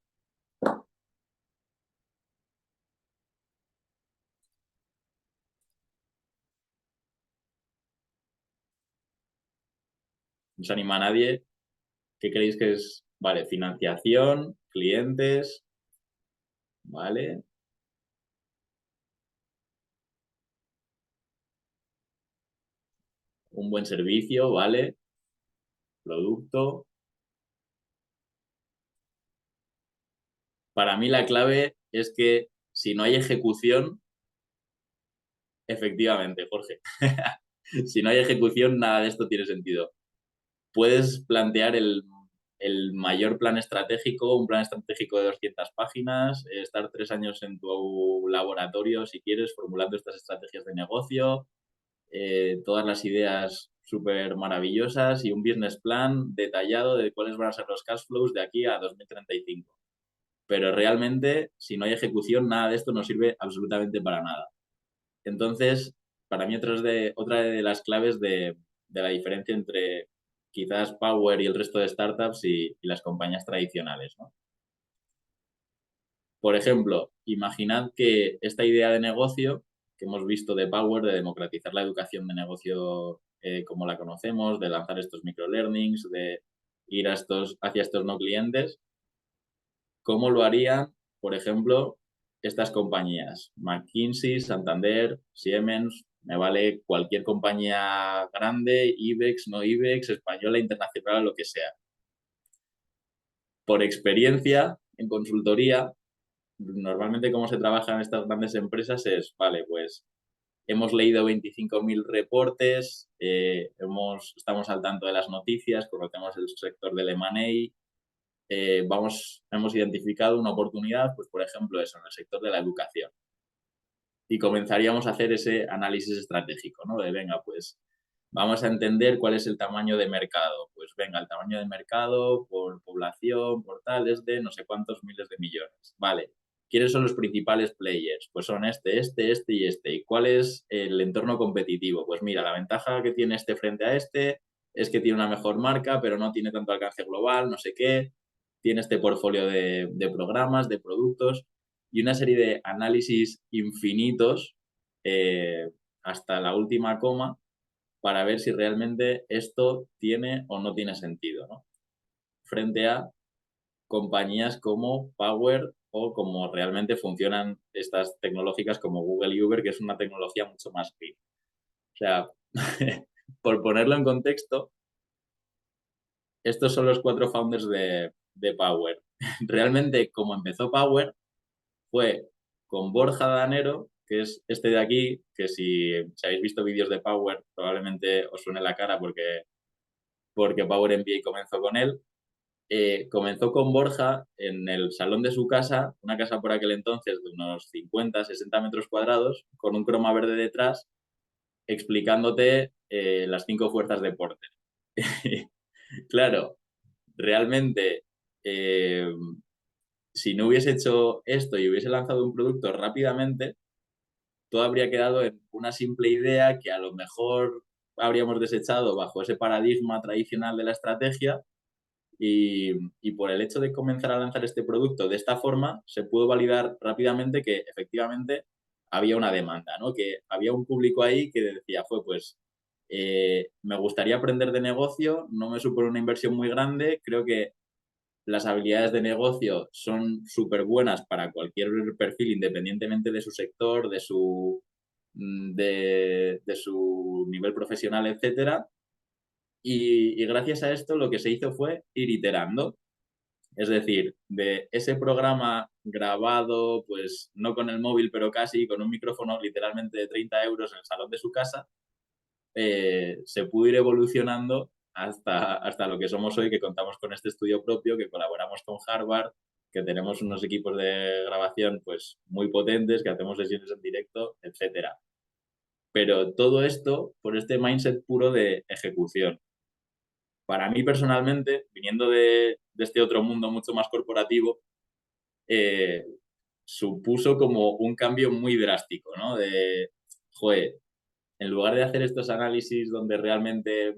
¿No se anima a nadie? ¿Qué creéis que es? Vale, financiación, clientes, vale. Un buen servicio, vale. Producto. Para mí la clave es que si no hay ejecución, efectivamente, Jorge, si no hay ejecución, nada de esto tiene sentido. Puedes plantear el mayor plan estratégico, un plan estratégico de 200 páginas, estar 3 años en tu laboratorio, si quieres, formulando estas estrategias de negocio, todas las ideas súper maravillosas y un business plan detallado de cuáles van a ser los cash flows de aquí a 2035. Pero realmente, si no hay ejecución, nada de esto no sirve absolutamente para nada. Entonces, para mí otra de las claves de la diferencia entre quizás Power y el resto de startups y las compañías tradicionales, ¿no? Por ejemplo, imaginad que esta idea de negocio que hemos visto de Power, de democratizar la educación de negocio como la conocemos, de lanzar estos microlearnings, de ir hacia estos no clientes, ¿cómo lo harían, por ejemplo, estas compañías? McKinsey, Santander, Siemens, me vale cualquier compañía grande, IBEX, no IBEX, española, internacional, lo que sea. Por experiencia en consultoría, normalmente cómo se trabaja en estas grandes empresas es, vale, pues hemos leído 25.000 reportes, estamos al tanto de las noticias, conocemos el sector del M&A, hemos identificado una oportunidad, pues por ejemplo eso, en el sector de la educación. Y comenzaríamos a hacer ese análisis estratégico, ¿no? De venga, pues vamos a entender cuál es el tamaño de mercado. Pues venga, el tamaño de mercado por población, por tal, es de no sé cuántos miles de millones. Vale, ¿quiénes son los principales players? Pues son este y este. ¿Y cuál es el entorno competitivo? Pues mira, la ventaja que tiene este frente a este es que tiene una mejor marca, pero no tiene tanto alcance global, no sé qué. Tiene este portfolio de programas, de productos y una serie de análisis infinitos hasta la última coma para ver si realmente esto tiene o no tiene sentido, ¿no? Frente a compañías como Power o como realmente funcionan estas tecnológicas como Google y Uber, que es una tecnología mucho más clean. O sea, por ponerlo en contexto, estos son los 4 founders de Power. Realmente, como empezó Power, fue con Borja Danero, que es este de aquí, que si habéis visto vídeos de Power, probablemente os suene la cara porque Power MBA comenzó con él. Comenzó con Borja en el salón de su casa, una casa por aquel entonces de unos 50, 60 metros cuadrados, con un croma verde detrás, explicándote las 5 fuerzas de Porter. Claro, realmente, si no hubiese hecho esto y hubiese lanzado un producto rápidamente, todo habría quedado en una simple idea que a lo mejor habríamos desechado bajo ese paradigma tradicional de la estrategia y por el hecho de comenzar a lanzar este producto de esta forma, se pudo validar rápidamente que efectivamente había una demanda, ¿no? Que había un público ahí que decía, pues me gustaría aprender de negocio, no me supone una inversión muy grande, creo que las habilidades de negocio son súper buenas para cualquier perfil, independientemente de su sector, de su nivel profesional, etcétera. Y gracias a esto lo que se hizo fue ir iterando. Es decir, de ese programa grabado, pues no con el móvil, pero casi, con un micrófono literalmente de 30 euros en el salón de su casa, se pudo ir evolucionando hasta lo que somos hoy, que contamos con este estudio propio, que colaboramos con Harvard, que tenemos unos equipos de grabación pues muy potentes, que hacemos sesiones en directo, etcétera. Pero todo esto por este mindset puro de ejecución. Para mí personalmente, viniendo de este otro mundo mucho más corporativo, eh, supuso como un cambio muy drástico, ¿no? De, joder, en lugar de hacer estos análisis donde realmente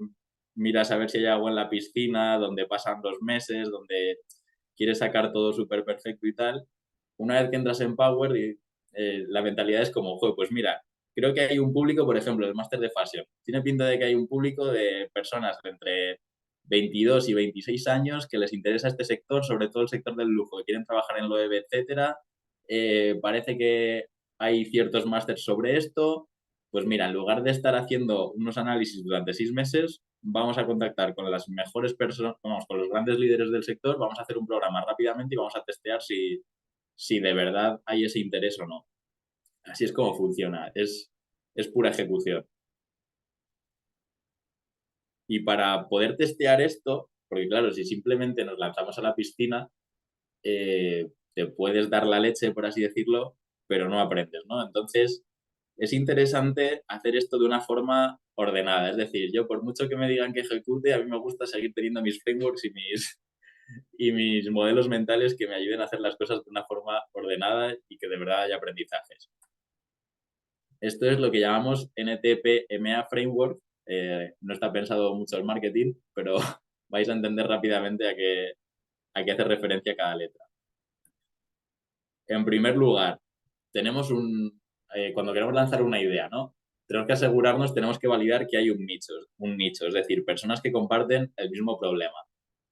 miras a ver si hay agua en la piscina, donde pasan 2 meses, donde quieres sacar todo súper perfecto y tal, una vez que entras en Power, la mentalidad es como, joder, pues mira, creo que hay un público, por ejemplo, el máster de Fashion. Tiene pinta de que hay un público de personas de entre 22 y 26 años que les interesa este sector, sobre todo el sector del lujo, que quieren trabajar en Loewe, etcétera. Parece que hay ciertos másters sobre esto. Pues mira, en lugar de estar haciendo unos análisis durante 6 meses, vamos a contactar con las mejores personas, vamos, con los grandes líderes del sector, vamos a hacer un programa rápidamente y vamos a testear si de verdad hay ese interés o no. Así es como funciona, es pura ejecución. Y para poder testear esto, porque claro, si simplemente nos lanzamos a la piscina, te puedes dar la leche, por así decirlo, pero no aprendes, ¿no? Entonces, es interesante hacer esto de una forma ordenada. Es decir, yo por mucho que me digan que ejecute, a mí me gusta seguir teniendo mis frameworks y mis modelos mentales que me ayuden a hacer las cosas de una forma ordenada y que de verdad haya aprendizajes. Esto es lo que llamamos NTP-MA Framework. No está pensado mucho en marketing, pero vais a entender rápidamente a qué hace referencia a cada letra. En primer lugar, tenemos cuando queremos lanzar una idea, ¿no? Tenemos que asegurarnos, tenemos que validar que hay un nicho, es decir, personas que comparten el mismo problema.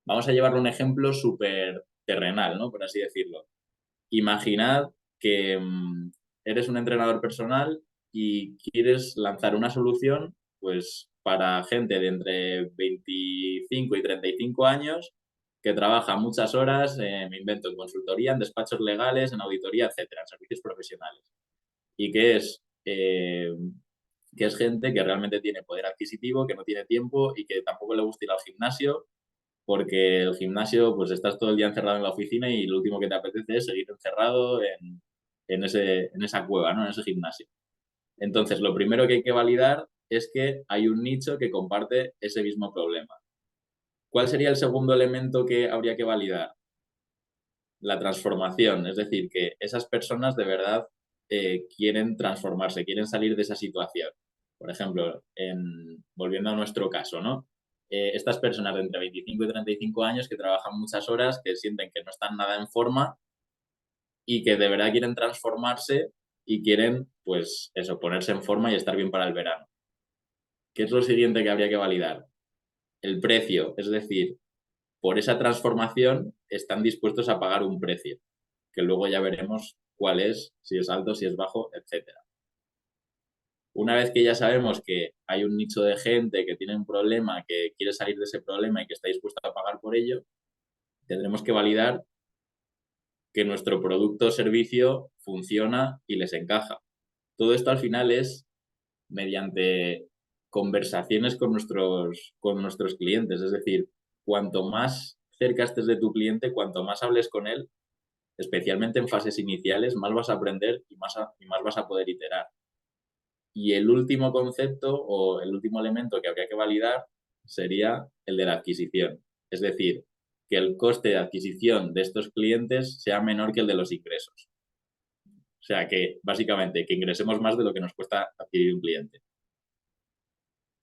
Vamos a llevarle un ejemplo súper terrenal, ¿no? Por así decirlo. Imaginad que eres un entrenador personal y quieres lanzar una solución, pues, para gente de entre 25 y 35 años que trabaja muchas horas, me invento, en consultoría, en despachos legales, en auditoría, etcétera, en servicios profesionales. Y que es gente que realmente tiene poder adquisitivo, que no tiene tiempo y que tampoco le gusta ir al gimnasio, porque el gimnasio, pues estás todo el día encerrado en la oficina y lo último que te apetece es seguir encerrado en esa cueva, ¿no? En ese gimnasio. Entonces, lo primero que hay que validar es que hay un nicho que comparte ese mismo problema. ¿Cuál sería el segundo elemento que habría que validar? La transformación, es decir, que esas personas de verdad quieren transformarse, quieren salir de esa situación. Por ejemplo, volviendo a nuestro caso, ¿no? Estas personas de entre 25 y 35 años que trabajan muchas horas, que sienten que no están nada en forma y que de verdad quieren transformarse y quieren, pues eso, ponerse en forma y estar bien para el verano. ¿Qué es lo siguiente que habría que validar? El precio, es decir, por esa transformación están dispuestos a pagar un precio, que luego ya veremos cuál es, si es alto, si es bajo, etcétera. Una vez que ya sabemos que hay un nicho de gente que tiene un problema, que quiere salir de ese problema y que está dispuesto a pagar por ello, tendremos que validar que nuestro producto o servicio funciona y les encaja. Todo esto al final es mediante conversaciones con nuestros clientes, es decir, cuanto más cerca estés de tu cliente, cuanto más hables con él, especialmente en fases iniciales, más vas a aprender y más vas a poder iterar. Y el último concepto o el último elemento que habría que validar sería el de la adquisición. Es decir, que el coste de adquisición de estos clientes sea menor que el de los ingresos. O sea, que básicamente que ingresemos más de lo que nos cuesta adquirir un cliente.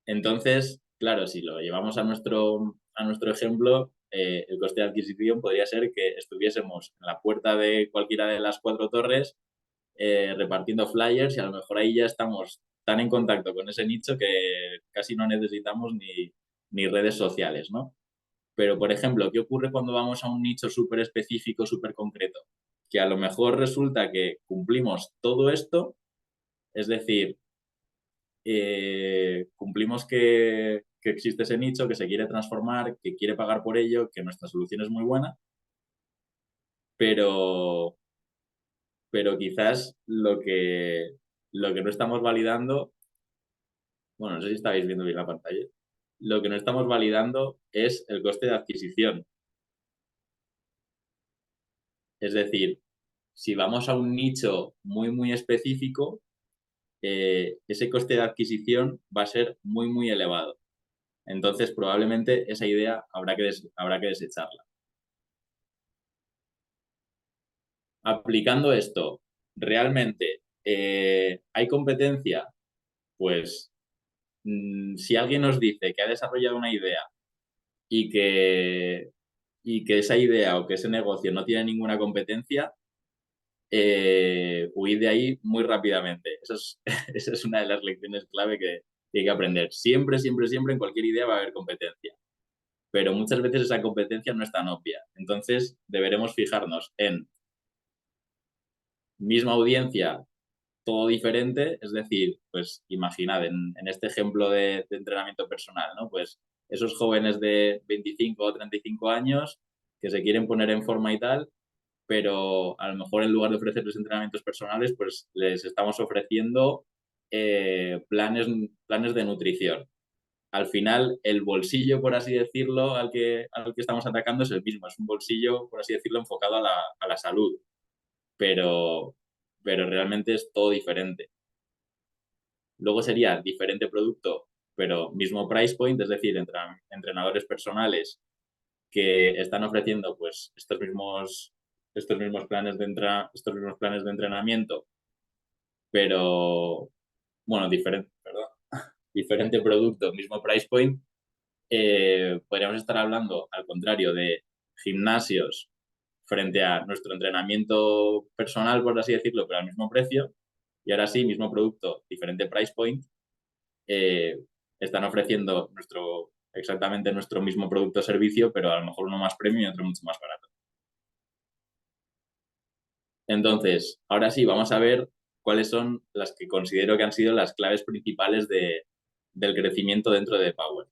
Entonces, claro, si lo llevamos a nuestro ejemplo, el coste de adquisición podría ser que estuviésemos en la puerta de cualquiera de las 4 torres repartiendo flyers y a lo mejor ahí ya estamos tan en contacto con ese nicho que casi no necesitamos ni redes sociales, ¿no? Pero, por ejemplo, ¿qué ocurre cuando vamos a un nicho súper específico, súper concreto? Que a lo mejor resulta que cumplimos todo esto, es decir, cumplimos que existe ese nicho, que se quiere transformar, que quiere pagar por ello, que nuestra solución es muy buena, pero quizás lo que no estamos validando, bueno, no sé si estáis viendo bien la pantalla, lo que no estamos validando es el coste de adquisición. Es decir, si vamos a un nicho muy, muy específico, ese coste de adquisición va a ser muy, muy elevado. Entonces, probablemente esa idea habrá que desecharla. Aplicando esto, ¿realmente hay competencia? Pues si alguien nos dice que ha desarrollado una idea y que esa idea o que ese negocio no tiene ninguna competencia, huid de ahí muy rápidamente. Esa es una de las lecciones clave que hay que aprender. Siempre, siempre, siempre en cualquier idea va a haber competencia, pero muchas veces esa competencia no es tan obvia. Entonces deberemos fijarnos en misma audiencia, todo diferente, es decir, pues imaginad en este ejemplo de entrenamiento personal, ¿no? Pues esos jóvenes de 25 o 35 años que se quieren poner en forma y tal, pero a lo mejor en lugar de ofrecerles entrenamientos personales, pues les estamos ofreciendo planes de nutrición. Al final, el bolsillo, por así decirlo, al que estamos atacando es el mismo, es un bolsillo, por así decirlo, enfocado a la salud, pero, pero realmente es todo diferente. Luego sería diferente producto, pero mismo price point, es decir, entrenadores personales que están ofreciendo pues estos mismos planes de entrenamiento, pero bueno, diferente producto, mismo price point. Podríamos estar hablando, al contrario, de gimnasios frente a nuestro entrenamiento personal, por así decirlo, pero al mismo precio. Y ahora sí, mismo producto, diferente price point, eh, están ofreciendo exactamente nuestro mismo producto o servicio, pero a lo mejor uno más premium y otro mucho más barato. Entonces, ahora sí, vamos a ver cuáles son las que considero que han sido las claves principales del crecimiento dentro de Power.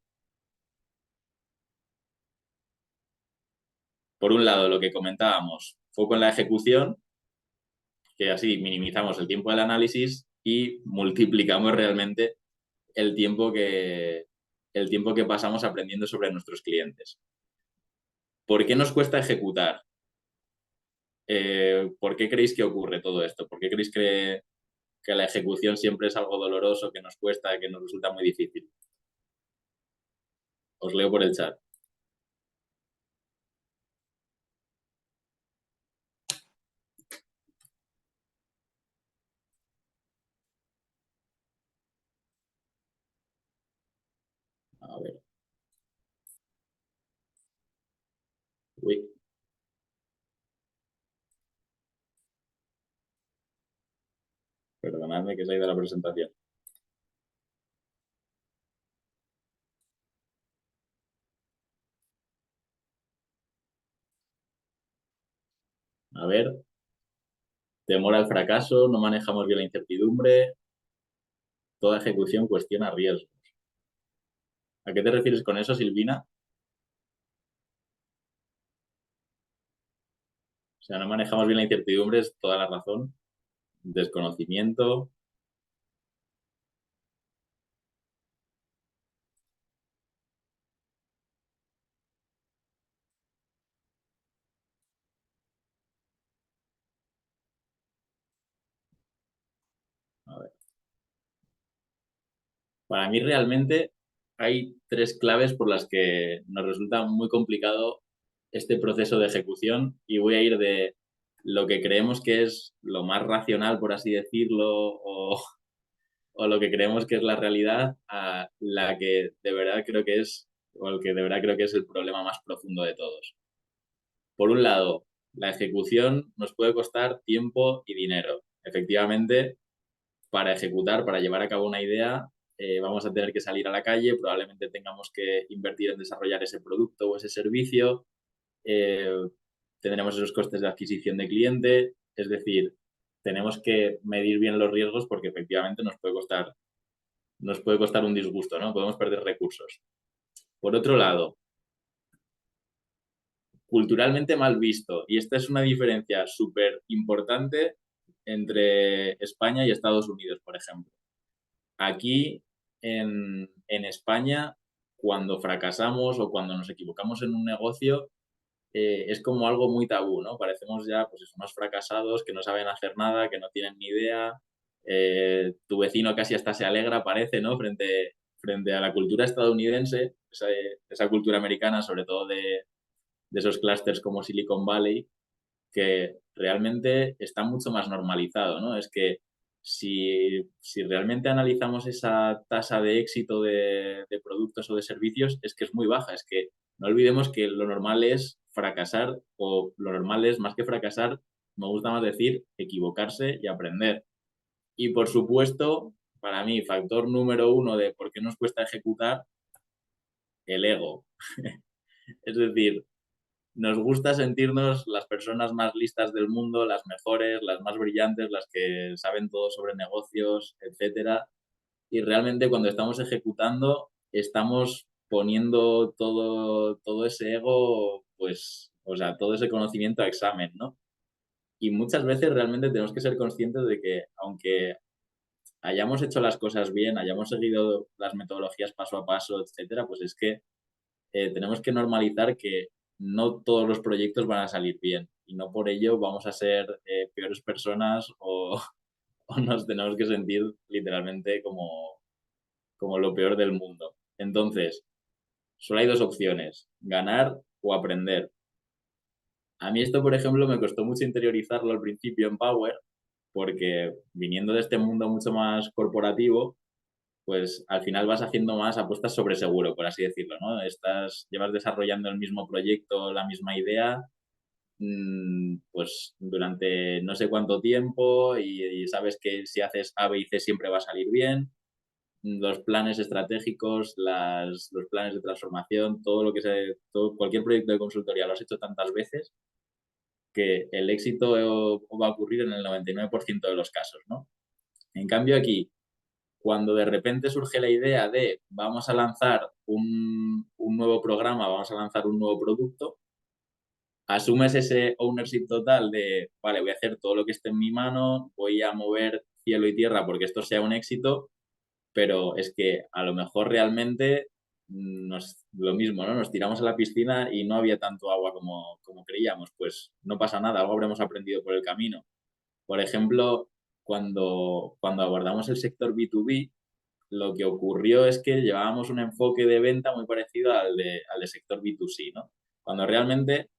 Por un lado, lo que comentábamos, foco en la ejecución, que así minimizamos el tiempo del análisis y multiplicamos realmente el tiempo que pasamos aprendiendo sobre nuestros clientes. ¿Por qué nos cuesta ejecutar? ¿Por qué creéis que ocurre todo esto? ¿Por qué creéis que la ejecución siempre es algo doloroso, que nos cuesta, que nos resulta muy difícil? Os leo por el chat. A ver. Uy, perdonadme que se ha ido la presentación. A ver. Temor al fracaso, no manejamos bien la incertidumbre, toda ejecución cuestiona riesgos. ¿A qué te refieres con eso, Silvina? O sea, no manejamos bien la incertidumbre, es toda la razón. Desconocimiento. A ver. Para mí realmente hay tres claves por las que nos resulta muy complicado este proceso de ejecución y voy a ir de lo que creemos que es lo más racional, por así decirlo, o lo que creemos que es la realidad, a la que de verdad creo que es, o el que de verdad creo que es el problema más profundo de todos. Por un lado, la ejecución nos puede costar tiempo y dinero. Efectivamente, para ejecutar, para llevar a cabo una idea, vamos a tener que salir a la calle, probablemente tengamos que invertir en desarrollar ese producto o ese servicio, eh, tendremos esos costes de adquisición de cliente, es decir, tenemos que medir bien los riesgos porque efectivamente nos puede costar un disgusto, ¿no? Podemos perder recursos. Por otro lado, culturalmente mal visto, y esta es una diferencia súper importante entre España y Estados Unidos, por ejemplo. Aquí en España, cuando fracasamos o cuando nos equivocamos en un negocio, es como algo muy tabú, ¿no? Parecemos ya pues, unos fracasados que no saben hacer nada, que no tienen ni idea. Tu vecino casi hasta se alegra, parece, ¿no? Frente a la cultura estadounidense, esa cultura americana, sobre todo de esos clústeres como Silicon Valley, que realmente está mucho más normalizado, ¿no? Es que si realmente analizamos esa tasa de éxito de productos o de servicios, es que es muy baja. Es que no olvidemos que lo normal es fracasar, o lo normal es, más que fracasar, me gusta más decir, equivocarse y aprender. Y por supuesto, para mí, factor número uno de por qué nos cuesta ejecutar, el ego. Es decir, nos gusta sentirnos las personas más listas del mundo, las mejores, las más brillantes, las que saben todo sobre negocios, etcétera. Y realmente cuando estamos ejecutando, estamos poniendo todo ese ego, pues, o sea, todo ese conocimiento a examen, ¿no? Y muchas veces realmente tenemos que ser conscientes de que aunque hayamos hecho las cosas bien, hayamos seguido las metodologías paso a paso, etcétera, pues es que tenemos que normalizar que no todos los proyectos van a salir bien y no por ello vamos a ser peores personas o nos tenemos que sentir literalmente como lo peor del mundo. Entonces, solo hay dos opciones, ganar o aprender. A mí esto, por ejemplo, me costó mucho interiorizarlo al principio en Power, porque viniendo de este mundo mucho más corporativo, pues al final vas haciendo más apuestas sobre seguro, por así decirlo, ¿no? Llevas desarrollando el mismo proyecto, la misma idea, pues durante no sé cuánto tiempo y sabes que si haces A, B y C siempre va a salir bien. Los planes estratégicos, los planes de transformación, cualquier proyecto de consultoría lo has hecho tantas veces que el éxito va a ocurrir en el 99% de los casos, ¿no? En cambio aquí, cuando de repente surge la idea de vamos a lanzar un nuevo programa, vamos a lanzar un nuevo producto, asumes ese ownership total de, vale, voy a hacer todo lo que esté en mi mano, voy a mover cielo y tierra porque esto sea un éxito, pero es que a lo mejor realmente lo mismo, ¿no? Nos tiramos a la piscina y no había tanto agua como creíamos, pues no pasa nada, algo habremos aprendido por el camino. Por ejemplo, cuando abordamos el sector B2B, lo que ocurrió es que llevábamos un enfoque de venta muy parecido al de sector B2C, ¿no? Cuando realmente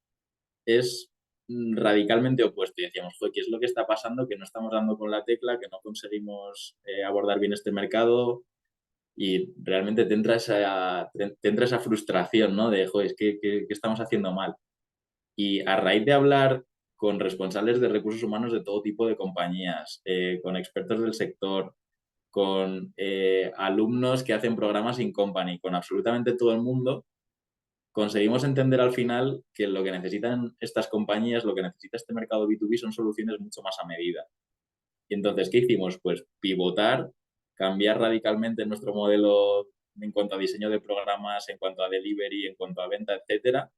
es radicalmente opuesto y decíamos, joder, ¿qué es lo que está pasando? Que no estamos dando con la tecla, que no conseguimos abordar bien este mercado y realmente te entra esa frustración, ¿no? De, joder, ¿qué estamos haciendo mal? Y a raíz de hablar con responsables de recursos humanos de todo tipo de compañías, con expertos del sector, con alumnos que hacen programas in company, con absolutamente todo el mundo, conseguimos entender al final que lo que necesitan estas compañías, lo que necesita este mercado B2B son soluciones mucho más a medida. Y entonces, ¿qué hicimos? Pues pivotar, cambiar radicalmente nuestro modelo en cuanto a diseño de programas, en cuanto a delivery, en cuanto a venta, etcétera,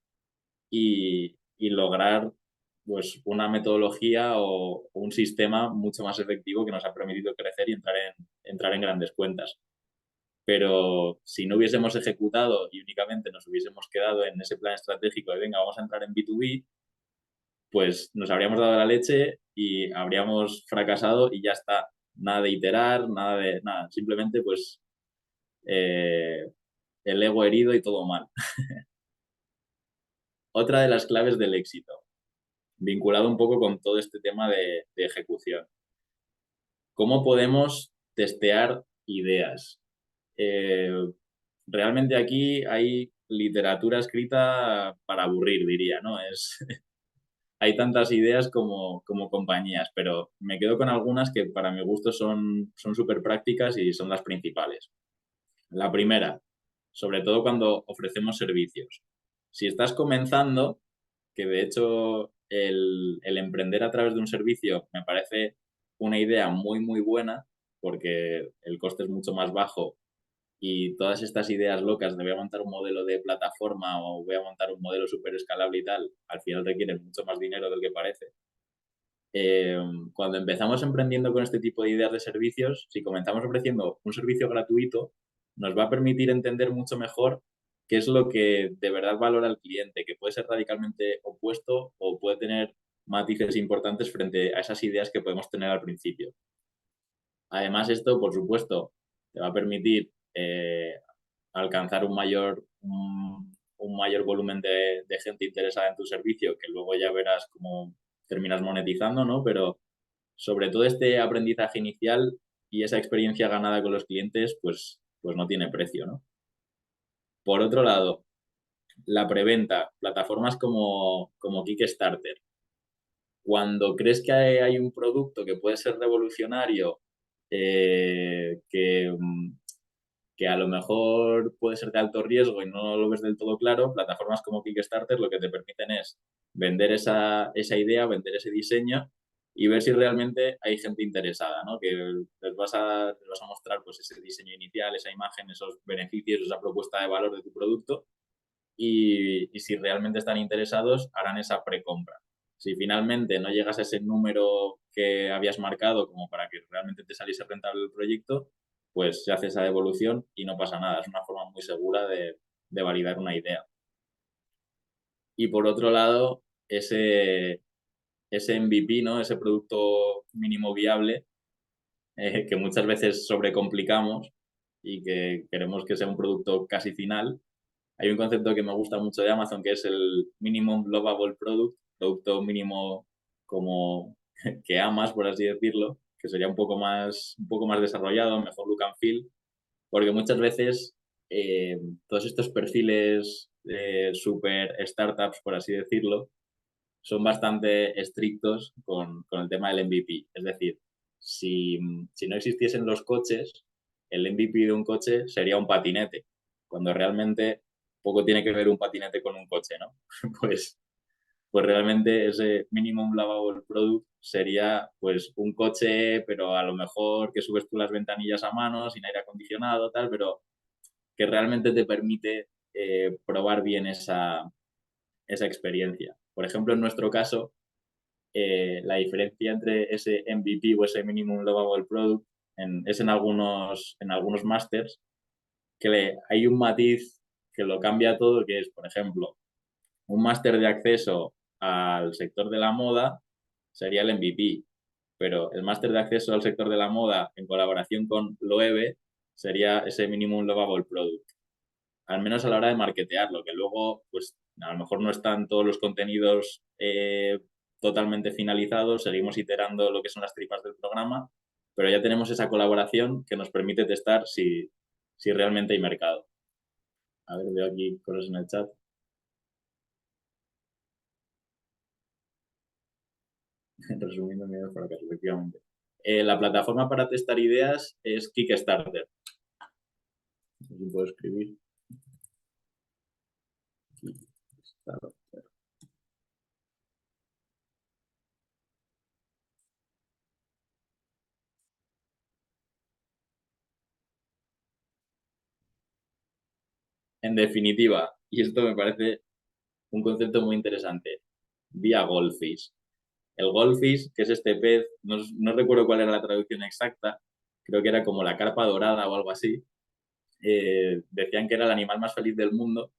y lograr pues una metodología o un sistema mucho más efectivo que nos ha permitido crecer y entrar en grandes cuentas. Pero si no hubiésemos ejecutado y únicamente nos hubiésemos quedado en ese plan estratégico de venga, vamos a entrar en B2B, pues nos habríamos dado la leche y habríamos fracasado y ya está. Nada de iterar, nada, simplemente pues eh, el ego herido y todo mal. Otra de las claves del éxito, vinculado un poco con todo este tema de ejecución. ¿Cómo podemos testear ideas? Eh, realmente aquí hay literatura escrita para aburrir, diría, ¿no? Hay tantas ideas como compañías, pero me quedo con algunas que para mi gusto son súper prácticas y son las principales. La primera, sobre todo cuando ofrecemos servicios. Si estás comenzando, que de hecho el emprender a través de un servicio me parece una idea muy, muy buena porque el coste es mucho más bajo y todas estas ideas locas de voy a montar un modelo de plataforma o voy a montar un modelo súper escalable y tal, al final requieren mucho más dinero del que parece. Cuando empezamos emprendiendo con este tipo de ideas de servicios, si comenzamos ofreciendo un servicio gratuito, nos va a permitir entender mucho mejor qué es lo que de verdad valora el cliente, que puede ser radicalmente opuesto o puede tener matices importantes frente a esas ideas que podemos tener al principio. Además, esto, por supuesto, te va a permitir alcanzar un mayor volumen de gente interesada en tu servicio, que luego ya verás cómo terminas monetizando, ¿no? Pero sobre todo este aprendizaje inicial y esa experiencia ganada con los clientes, pues no tiene precio, ¿no? Por otro lado, la preventa, plataformas como Kickstarter. Cuando crees que hay un producto que puede ser revolucionario, que a lo mejor puede ser de alto riesgo y no lo ves del todo claro, plataformas como Kickstarter lo que te permiten es vender esa idea, vender ese diseño y ver si realmente hay gente interesada, ¿no? Que les vas a mostrar pues, ese diseño inicial, esa imagen, esos beneficios, esa propuesta de valor de tu producto y si realmente están interesados harán esa precompra. Si finalmente no llegas a ese número que habías marcado como para que realmente te saliese rentable el proyecto, pues se hace esa devolución y no pasa nada. Es una forma muy segura de validar una idea. Y por otro lado, ese MVP, ¿no? Ese producto mínimo viable, que muchas veces sobrecomplicamos y que queremos que sea un producto casi final. Hay un concepto que me gusta mucho de Amazon que es el Minimum Lovable Product, producto mínimo como que amas, por así decirlo, que sería un poco más desarrollado, mejor look and feel, porque muchas veces todos estos perfiles super startups, por así decirlo, son bastante estrictos con el tema del MVP. Es decir, si no existiesen los coches, el MVP de un coche sería un patinete, cuando realmente poco tiene que ver un patinete con un coche, ¿no? Pues realmente ese minimum lovable product sería pues un coche, pero a lo mejor que subes tú las ventanillas a mano, sin aire acondicionado, tal, pero que realmente te permite probar bien esa experiencia. Por ejemplo, en nuestro caso, la diferencia entre ese MVP o ese Minimum Lovable Product es en algunos másters que hay un matiz que lo cambia todo, que es, por ejemplo, un máster de acceso al sector de la moda sería el MVP, pero el máster de acceso al sector de la moda en colaboración con Loewe sería ese Minimum Lovable Product, al menos a la hora de marketearlo, que luego pues a lo mejor no están todos los contenidos totalmente finalizados, seguimos iterando lo que son las tripas del programa, pero ya tenemos esa colaboración que nos permite testar si realmente hay mercado. A ver, veo aquí cosas en el chat. Resumiendo, miedo al fracaso, efectivamente. La plataforma para testar ideas es Kickstarter. No sé si puedo escribir. Kickstarter. En definitiva, y esto me parece un concepto muy interesante, vía Goldfish. El Goldfish, que es este pez, no recuerdo cuál era la traducción exacta, creo que era como la carpa dorada o algo así, decían que era el animal más feliz del mundo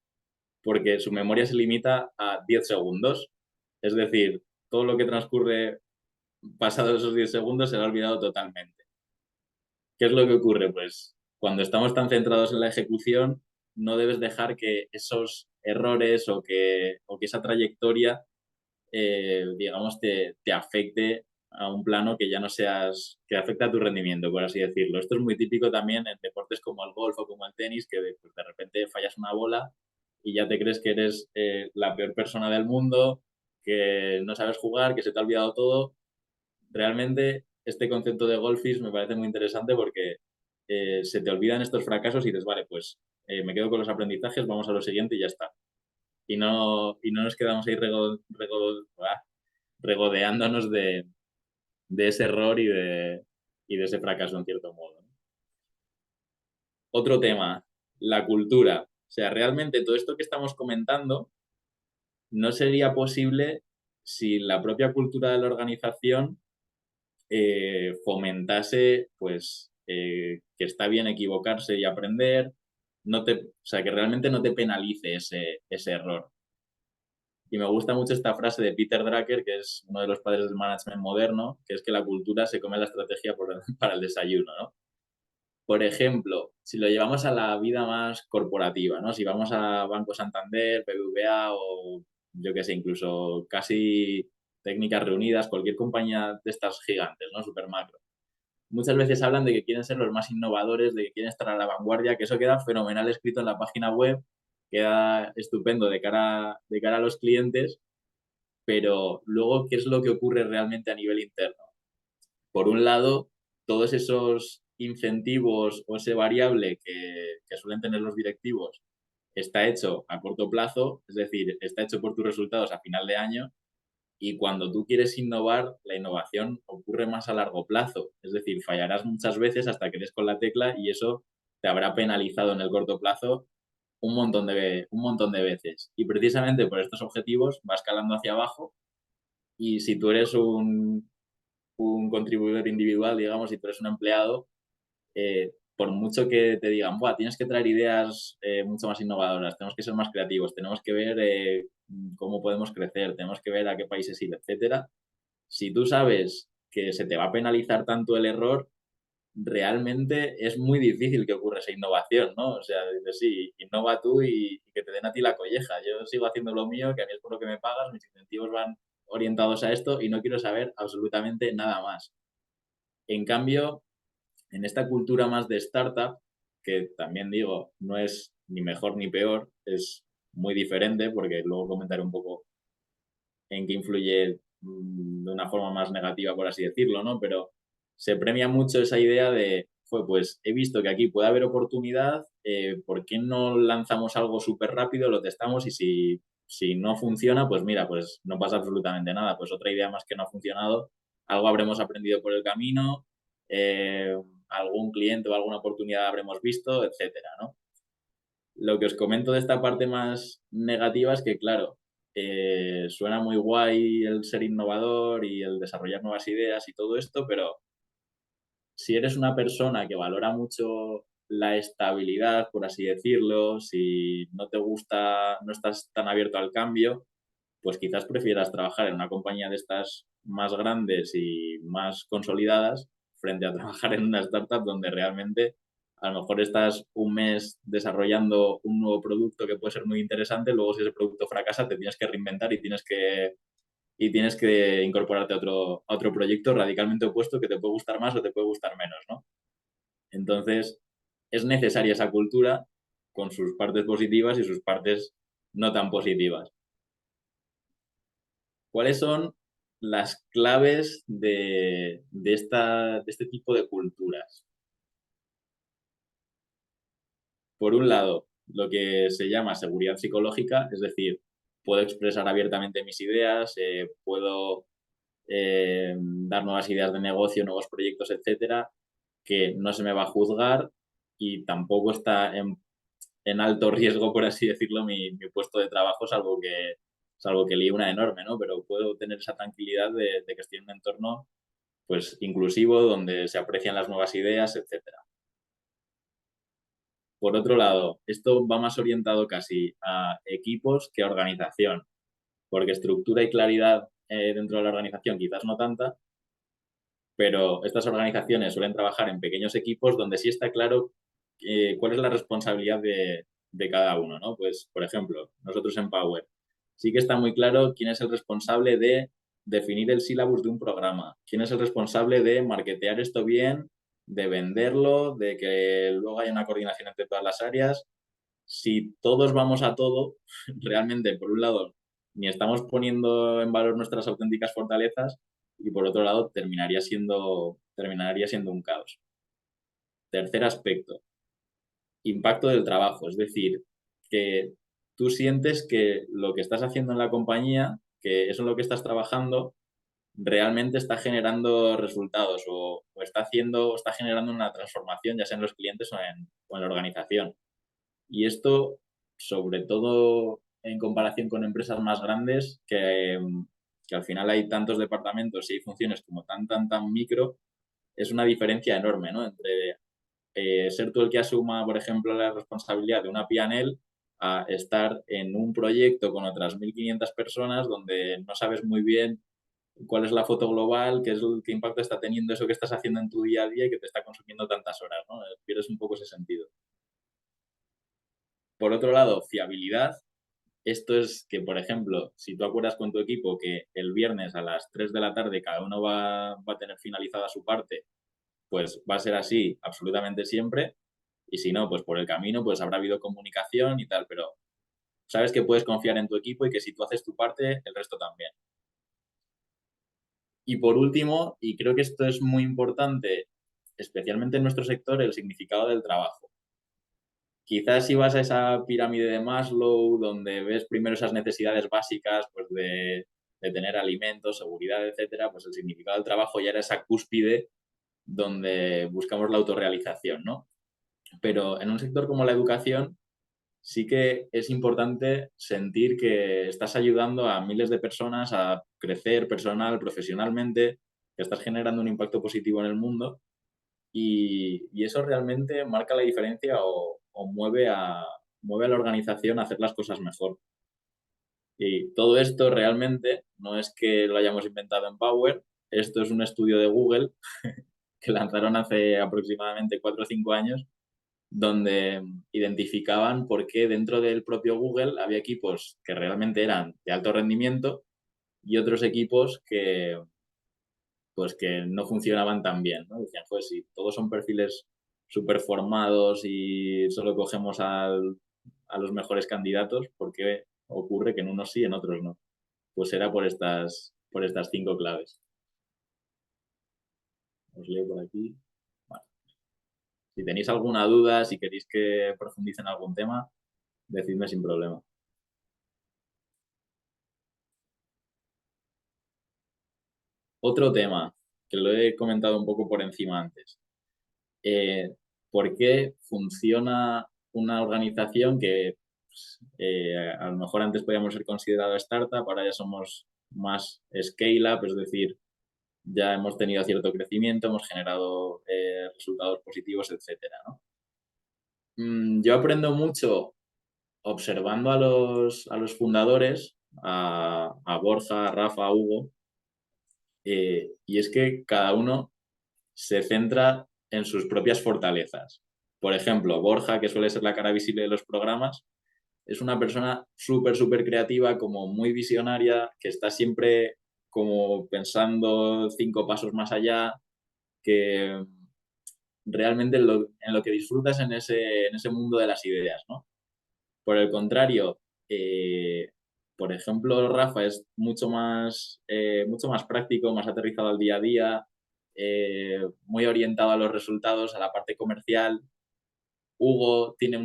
porque su memoria se limita a 10 segundos. Es decir, todo lo que transcurre pasados esos 10 segundos se lo ha olvidado totalmente. ¿Qué es lo que ocurre? Pues cuando estamos tan centrados en la ejecución, no debes dejar que esos errores o que esa trayectoria, digamos, te afecte a un plano que ya no seas, que afecta a tu rendimiento, por así decirlo. Esto es muy típico también en deportes como el golf o como el tenis, que pues, de repente fallas una bola y ya te crees que eres la peor persona del mundo, que no sabes jugar, que se te ha olvidado todo. Realmente este concepto de Goldfish me parece muy interesante porque se te olvidan estos fracasos y dices, vale, pues me quedo con los aprendizajes, vamos a lo siguiente y ya está. Y no nos quedamos ahí regodeándonos de ese error y de ese fracaso en cierto modo. Otro tema, la cultura. O sea, realmente todo esto que estamos comentando no sería posible si la propia cultura de la organización fomentase pues que está bien equivocarse y aprender, o sea, que realmente no te penalice ese error. Y me gusta mucho esta frase de Peter Drucker, que es uno de los padres del management moderno, que es que la cultura se come la estrategia para el desayuno, ¿no? Por ejemplo, si lo llevamos a la vida más corporativa, ¿no? Si vamos a Banco Santander, BBVA o yo qué sé, incluso casi Técnicas Reunidas, cualquier compañía de estas gigantes, ¿no? Super macro. Muchas veces hablan de que quieren ser los más innovadores, de que quieren estar a la vanguardia, que eso queda fenomenal escrito en la página web, queda estupendo de cara a los clientes, pero luego, ¿qué es lo que ocurre realmente a nivel interno? Por un lado, todos esos incentivos o ese variable que suelen tener los directivos está hecho a corto plazo, es decir, está hecho por tus resultados a final de año, y cuando tú quieres innovar, la innovación ocurre más a largo plazo. Es decir, fallarás muchas veces hasta que des con la tecla y eso te habrá penalizado en el corto plazo un montón de veces. Y precisamente por estos objetivos va escalando hacia abajo, y si tú eres un contribuidor individual, digamos, si tú eres un empleado, por mucho que te digan, "Buah, tienes que traer ideas mucho más innovadoras, tenemos que ser más creativos, tenemos que ver cómo podemos crecer, tenemos que ver a qué países ir, etcétera", si tú sabes que se te va a penalizar tanto el error, realmente es muy difícil que ocurra esa innovación, ¿no? O sea, dices, sí, innova tú y que te den a ti la colleja. Yo sigo haciendo lo mío, que a mí es por lo que me pagas, mis incentivos van orientados a esto y no quiero saber absolutamente nada más. En cambio, en esta cultura más de startup, que también digo, no es ni mejor ni peor, es muy diferente, porque luego comentaré un poco en qué influye de una forma más negativa, por así decirlo, ¿no? Pero se premia mucho esa idea de, pues he visto que aquí puede haber oportunidad, ¿por qué no lanzamos algo súper rápido, lo testamos y si no funciona, pues mira, pues no pasa absolutamente nada, pues otra idea más que no ha funcionado, algo habremos aprendido por el camino, algún cliente o alguna oportunidad habremos visto, etcétera, ¿no? Lo que os comento de esta parte más negativa es que, claro, suena muy guay el ser innovador y el desarrollar nuevas ideas y todo esto, pero si eres una persona que valora mucho la estabilidad, por así decirlo, si no te gusta, no estás tan abierto al cambio, pues quizás prefieras trabajar en una compañía de estas más grandes y más consolidadas frente a trabajar en una startup donde realmente a lo mejor estás un mes desarrollando un nuevo producto que puede ser muy interesante, luego si ese producto fracasa te tienes que reinventar y tienes que incorporarte a otro proyecto radicalmente opuesto que te puede gustar más o te puede gustar menos, ¿no? Entonces, es necesaria esa cultura con sus partes positivas y sus partes no tan positivas. ¿Cuáles son las claves de este tipo de culturas? Por un lado, lo que se llama seguridad psicológica, es decir, puedo expresar abiertamente mis ideas, puedo dar nuevas ideas de negocio, nuevos proyectos, etcétera, que no se me va a juzgar y tampoco está en alto riesgo, por así decirlo, mi puesto de trabajo, salvo que líe una enorme, ¿no? Pero puedo tener esa tranquilidad de que estoy en un entorno pues inclusivo, donde se aprecian las nuevas ideas, etcétera. Por otro lado, esto va más orientado casi a equipos que a organización, porque estructura y claridad dentro de la organización quizás no tanta, pero estas organizaciones suelen trabajar en pequeños equipos donde sí está claro cuál es la responsabilidad de cada uno, ¿no? Pues, por ejemplo, nosotros en Power sí que está muy claro quién es el responsable de definir el sílabus de un programa, quién es el responsable de marketear esto bien, de venderlo, de que luego haya una coordinación entre todas las áreas. Si todos vamos a todo, realmente, por un lado, ni estamos poniendo en valor nuestras auténticas fortalezas y por otro lado, terminaría siendo un caos. Tercer aspecto, impacto del trabajo, es decir, que tú sientes que lo que estás haciendo en la compañía, que eso en lo que estás trabajando, realmente está generando resultados o está generando una transformación, ya sea en los clientes o en la organización. Y esto, sobre todo en comparación con empresas más grandes, que al final hay tantos departamentos y hay funciones como tan micro, es una diferencia enorme, ¿no? Entre ser tú el que asuma, por ejemplo, la responsabilidad de una P&L a estar en un proyecto con otras 1.500 personas donde no sabes muy bien cuál es la foto global, qué impacto está teniendo eso que estás haciendo en tu día a día y que te está consumiendo tantas horas, ¿no? Pierdes un poco ese sentido. Por otro lado, fiabilidad. esto es que, por ejemplo, si tú acuerdas con tu equipo que el viernes a las 3 de la tarde cada uno va a tener finalizada su parte, pues va a ser así absolutamente siempre. Y si no, pues por el camino pues habrá habido comunicación y tal, pero sabes que puedes confiar en tu equipo y que si tú haces tu parte, el resto también. Y por último, y creo que esto es muy importante, especialmente en nuestro sector, el significado del trabajo. Quizás si vas a esa pirámide de Maslow, donde ves primero esas necesidades básicas pues de tener alimentos, seguridad, etcétera, pues el significado del trabajo ya era esa cúspide donde buscamos la autorrealización, ¿no? Pero en un sector como la educación sí que es importante sentir que estás ayudando a miles de personas a crecer personal, profesionalmente, que estás generando un impacto positivo en el mundo y eso realmente marca la diferencia o mueve a la organización a hacer las cosas mejor. Y todo esto realmente no es que lo hayamos inventado en Power, esto es un estudio de Google que lanzaron hace aproximadamente 4 o 5 años, donde identificaban por qué dentro del propio Google había equipos que realmente eran de alto rendimiento y otros equipos pues que no funcionaban tan bien, ¿no? Decían, pues si todos son perfiles súper formados y solo cogemos a los mejores candidatos, ¿por qué ocurre que en unos sí y en otros no? Pues era por estas 5 claves. Os leo por aquí. Vale. Si tenéis alguna duda, si queréis que profundice en algún tema, decidme sin problema. Otro tema, que lo he comentado un poco por encima antes. ¿Por qué funciona una organización que pues, a lo mejor antes podíamos ser considerado startup, ahora ya somos más scale-up, es decir, ya hemos tenido cierto crecimiento, hemos generado resultados positivos, etcétera, ¿no? Yo aprendo mucho observando a los fundadores, a Borja, a Rafa, a Hugo, y es que cada uno se centra en sus propias fortalezas. Por ejemplo, Borja, que suele ser la cara visible de los programas, es una persona súper, súper creativa, como muy visionaria, que está siempre como pensando 5 pasos más allá, que realmente en lo que disfrutas en ese mundo de las ideas, ¿no? Por el contrario, por ejemplo, Rafa es mucho más práctico, más aterrizado al día a día, muy orientado a los resultados, a la parte comercial. Hugo tiene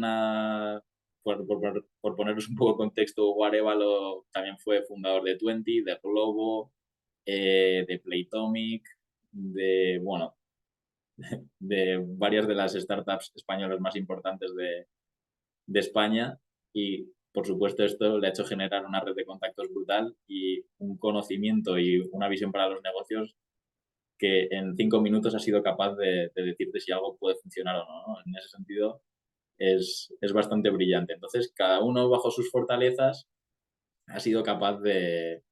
por poneros un poco de contexto, Hugo Arévalo también fue fundador de Twenty, de Globo, de Playtomic, bueno, de varias de las startups españolas más importantes de España y, por supuesto, esto le ha hecho generar una red de contactos brutal y un conocimiento y una visión para los negocios que en 5 minutos ha sido capaz de decirte si algo puede funcionar o no, ¿no? En ese sentido, es bastante brillante. Entonces, cada uno bajo sus fortalezas ha sido capaz de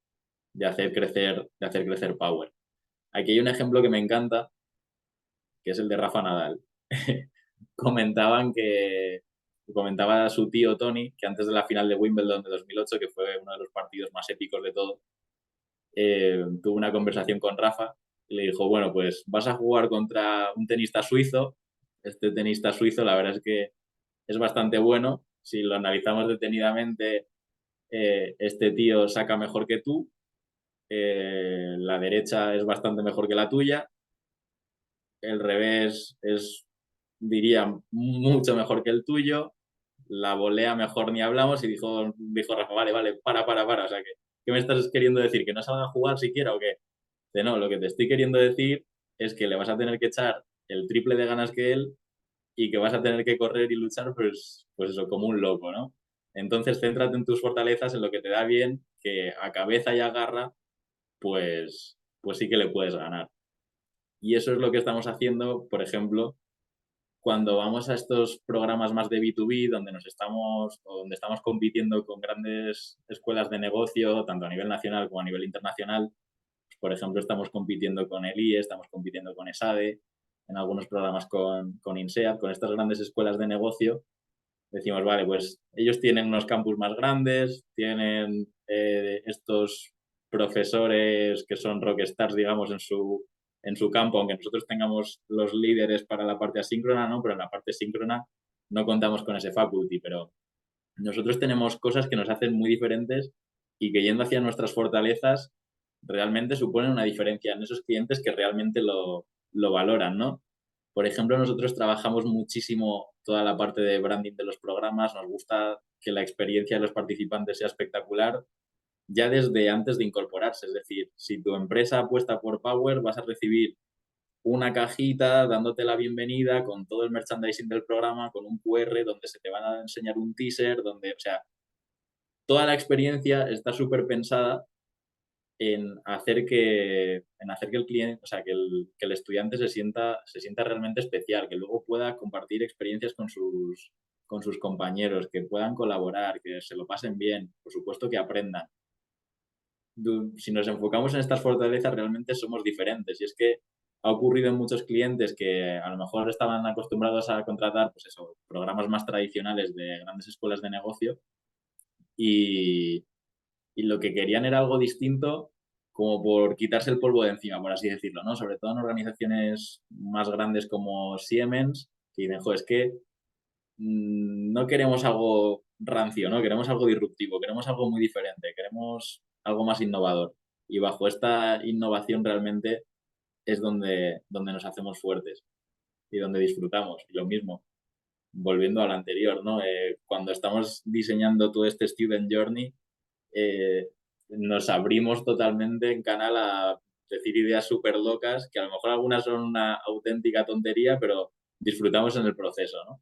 hacer crecer Power. Aquí hay un ejemplo que me encanta, que es el de Rafa Nadal. Comentaba su tío Tony que antes de la final de Wimbledon de 2008, que fue uno de los partidos más épicos de todo, tuvo una conversación con Rafa y le dijo, bueno, pues vas a jugar contra un tenista suizo. Este tenista suizo, la verdad es que es bastante bueno. Si lo analizamos detenidamente, este tío saca mejor que tú, la derecha es bastante mejor que la tuya, el revés es, diría, mucho mejor que el tuyo, la volea mejor ni hablamos y dijo Rafa, vale, para, o sea, ¿qué me estás queriendo decir? ¿Que no salga a jugar siquiera o qué? No, lo que te estoy queriendo decir es que le vas a tener que echar el triple de ganas que él y que vas a tener que correr y luchar, pues eso, como un loco, ¿no? Entonces, céntrate en tus fortalezas, en lo que te da bien, que a cabeza y a garra, pues sí que le puedes ganar. Y eso es lo que estamos haciendo, por ejemplo, cuando vamos a estos programas más de B2B, donde estamos compitiendo con grandes escuelas de negocio, tanto a nivel nacional como a nivel internacional. Por ejemplo, estamos compitiendo con el IE, estamos compitiendo con ESADE, en algunos programas con INSEAD, con estas grandes escuelas de negocio. decimos, vale, pues ellos tienen unos campus más grandes, tienen estos profesores que son rockstars, digamos, en su campo, aunque nosotros tengamos los líderes para la parte asíncrona, ¿no? Pero en la parte síncrona no contamos con ese faculty, pero nosotros tenemos cosas que nos hacen muy diferentes y que yendo hacia nuestras fortalezas realmente suponen una diferencia en esos clientes que realmente lo valoran, ¿no? Por ejemplo, nosotros trabajamos muchísimo toda la parte de branding de los programas, nos gusta que la experiencia de los participantes sea espectacular ya desde antes de incorporarse. Es decir, si tu empresa apuesta por Power, vas a recibir una cajita dándote la bienvenida con todo el merchandising del programa, con un QR donde se te van a enseñar un teaser, donde, o sea, toda la experiencia está súper pensada en hacer que el cliente, o sea, que el estudiante se sienta realmente especial, que luego pueda compartir experiencias con sus compañeros, que puedan colaborar, que se lo pasen bien, por supuesto que aprendan. Si nos enfocamos en estas fortalezas, realmente somos diferentes. Y es que ha ocurrido en muchos clientes que a lo mejor estaban acostumbrados a contratar, pues eso, programas más tradicionales de grandes escuelas de negocio y, y lo que querían era algo distinto, como por quitarse el polvo de encima, por así decirlo, ¿no? Sobre todo en organizaciones más grandes como Siemens, que dicen, jo, es que no queremos algo rancio, ¿no? Queremos algo disruptivo, queremos algo muy diferente, queremos algo más innovador. Y bajo esta innovación realmente es donde nos hacemos fuertes y donde disfrutamos. Y lo mismo, volviendo al anterior, ¿no? Cuando estamos diseñando todo este Student Journey, eh, nos abrimos totalmente en canal a decir ideas súper locas, que a lo mejor algunas son una auténtica tontería, pero disfrutamos en el proceso, ¿no?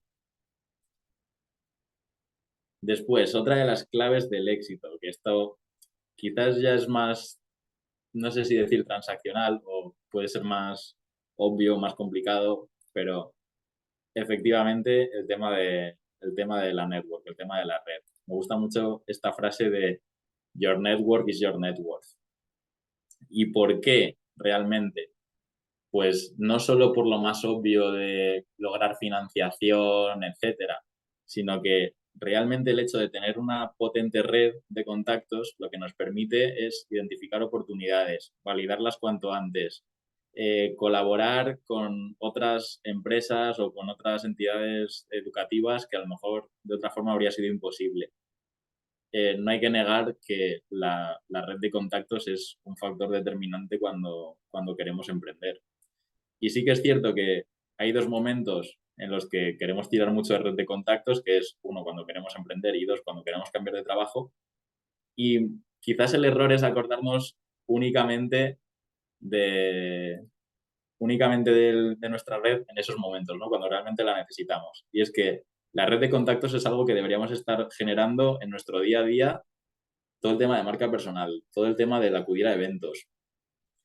Después, otra de las claves del éxito, que esto quizás ya es más, no sé si decir transaccional o puede ser más obvio, más complicado, pero efectivamente el tema de la network, el tema de la red. Me gusta mucho esta frase de Your network is your net worth. ¿Y por qué realmente? Pues no solo por lo más obvio de lograr financiación, etcétera, sino que realmente el hecho de tener una potente red de contactos lo que nos permite es identificar oportunidades, validarlas cuanto antes, colaborar con otras empresas o con otras entidades educativas que a lo mejor de otra forma habría sido imposible. No hay que negar que la red de contactos es un factor determinante cuando queremos emprender. Y sí que es cierto que hay dos momentos en los que queremos tirar mucho de red de contactos, que es uno cuando queremos emprender y dos cuando queremos cambiar de trabajo. Y quizás el error es acordarnos únicamente de, de nuestra red en esos momentos, ¿no? Cuando realmente la necesitamos. Y es que la red de contactos es algo que deberíamos estar generando en nuestro día a día, todo el tema de marca personal, todo el tema de acudir a eventos,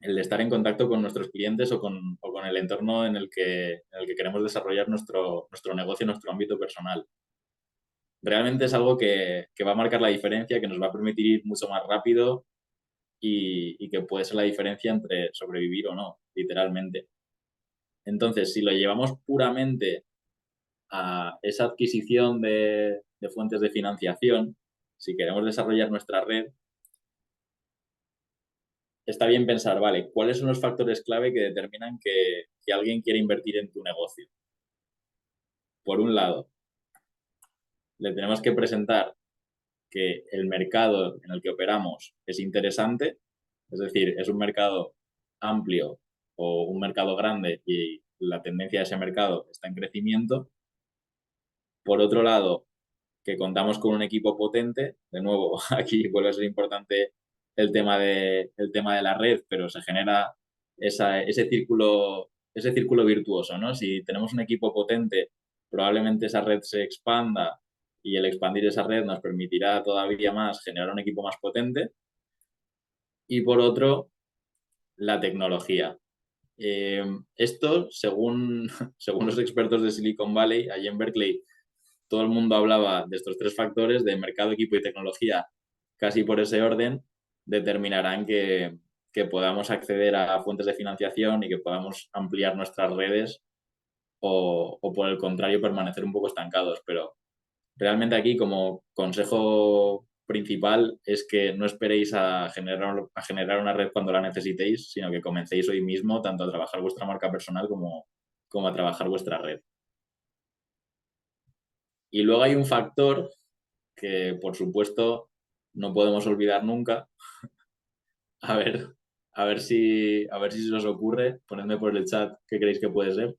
el de estar en contacto con nuestros clientes o con el entorno en el que queremos desarrollar nuestro negocio, nuestro ámbito personal. Realmente es algo que va a marcar la diferencia, que nos va a permitir ir mucho más rápido y que puede ser la diferencia entre sobrevivir o no, literalmente. Entonces, si lo llevamos puramente a esa adquisición de fuentes de financiación, si queremos desarrollar nuestra red, está bien pensar, vale, ¿cuáles son los factores clave que determinan que alguien quiere invertir en tu negocio? Por un lado, le tenemos que presentar que el mercado en el que operamos es interesante, es decir, es un mercado amplio o un mercado grande y la tendencia de ese mercado está en crecimiento. Por otro lado, que contamos con un equipo potente, de nuevo, aquí vuelve a ser importante el tema de la red, pero se genera ese círculo virtuoso, ¿no? Si tenemos un equipo potente, probablemente esa red se expanda y el expandir esa red nos permitirá todavía más generar un equipo más potente. Y por otro, la tecnología. Esto, según los expertos de Silicon Valley, allí en Berkeley, todo el mundo hablaba de estos tres factores, de mercado, equipo y tecnología, casi por ese orden, determinarán que podamos acceder a fuentes de financiación y que podamos ampliar nuestras redes o por el contrario, permanecer un poco estancados. Pero realmente aquí como consejo principal es que no esperéis a generar una red cuando la necesitéis, sino que comencéis hoy mismo tanto a trabajar vuestra marca personal como a trabajar vuestra red. Y luego hay un factor que, por supuesto, no podemos olvidar nunca. A ver, a ver si se os ocurre. Ponedme por el chat qué creéis que puede ser.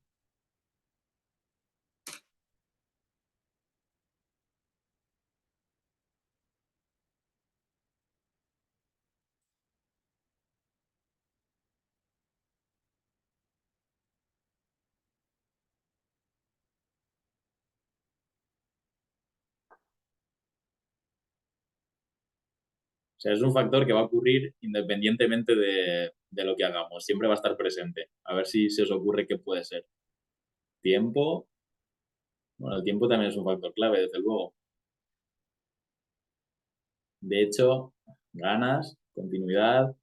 O sea, es un factor que va a ocurrir independientemente de lo que hagamos. Siempre va a estar presente. A ver si se os ocurre qué puede ser. Tiempo. Bueno, el tiempo también es un factor clave, desde luego. De hecho, ganas, continuidad.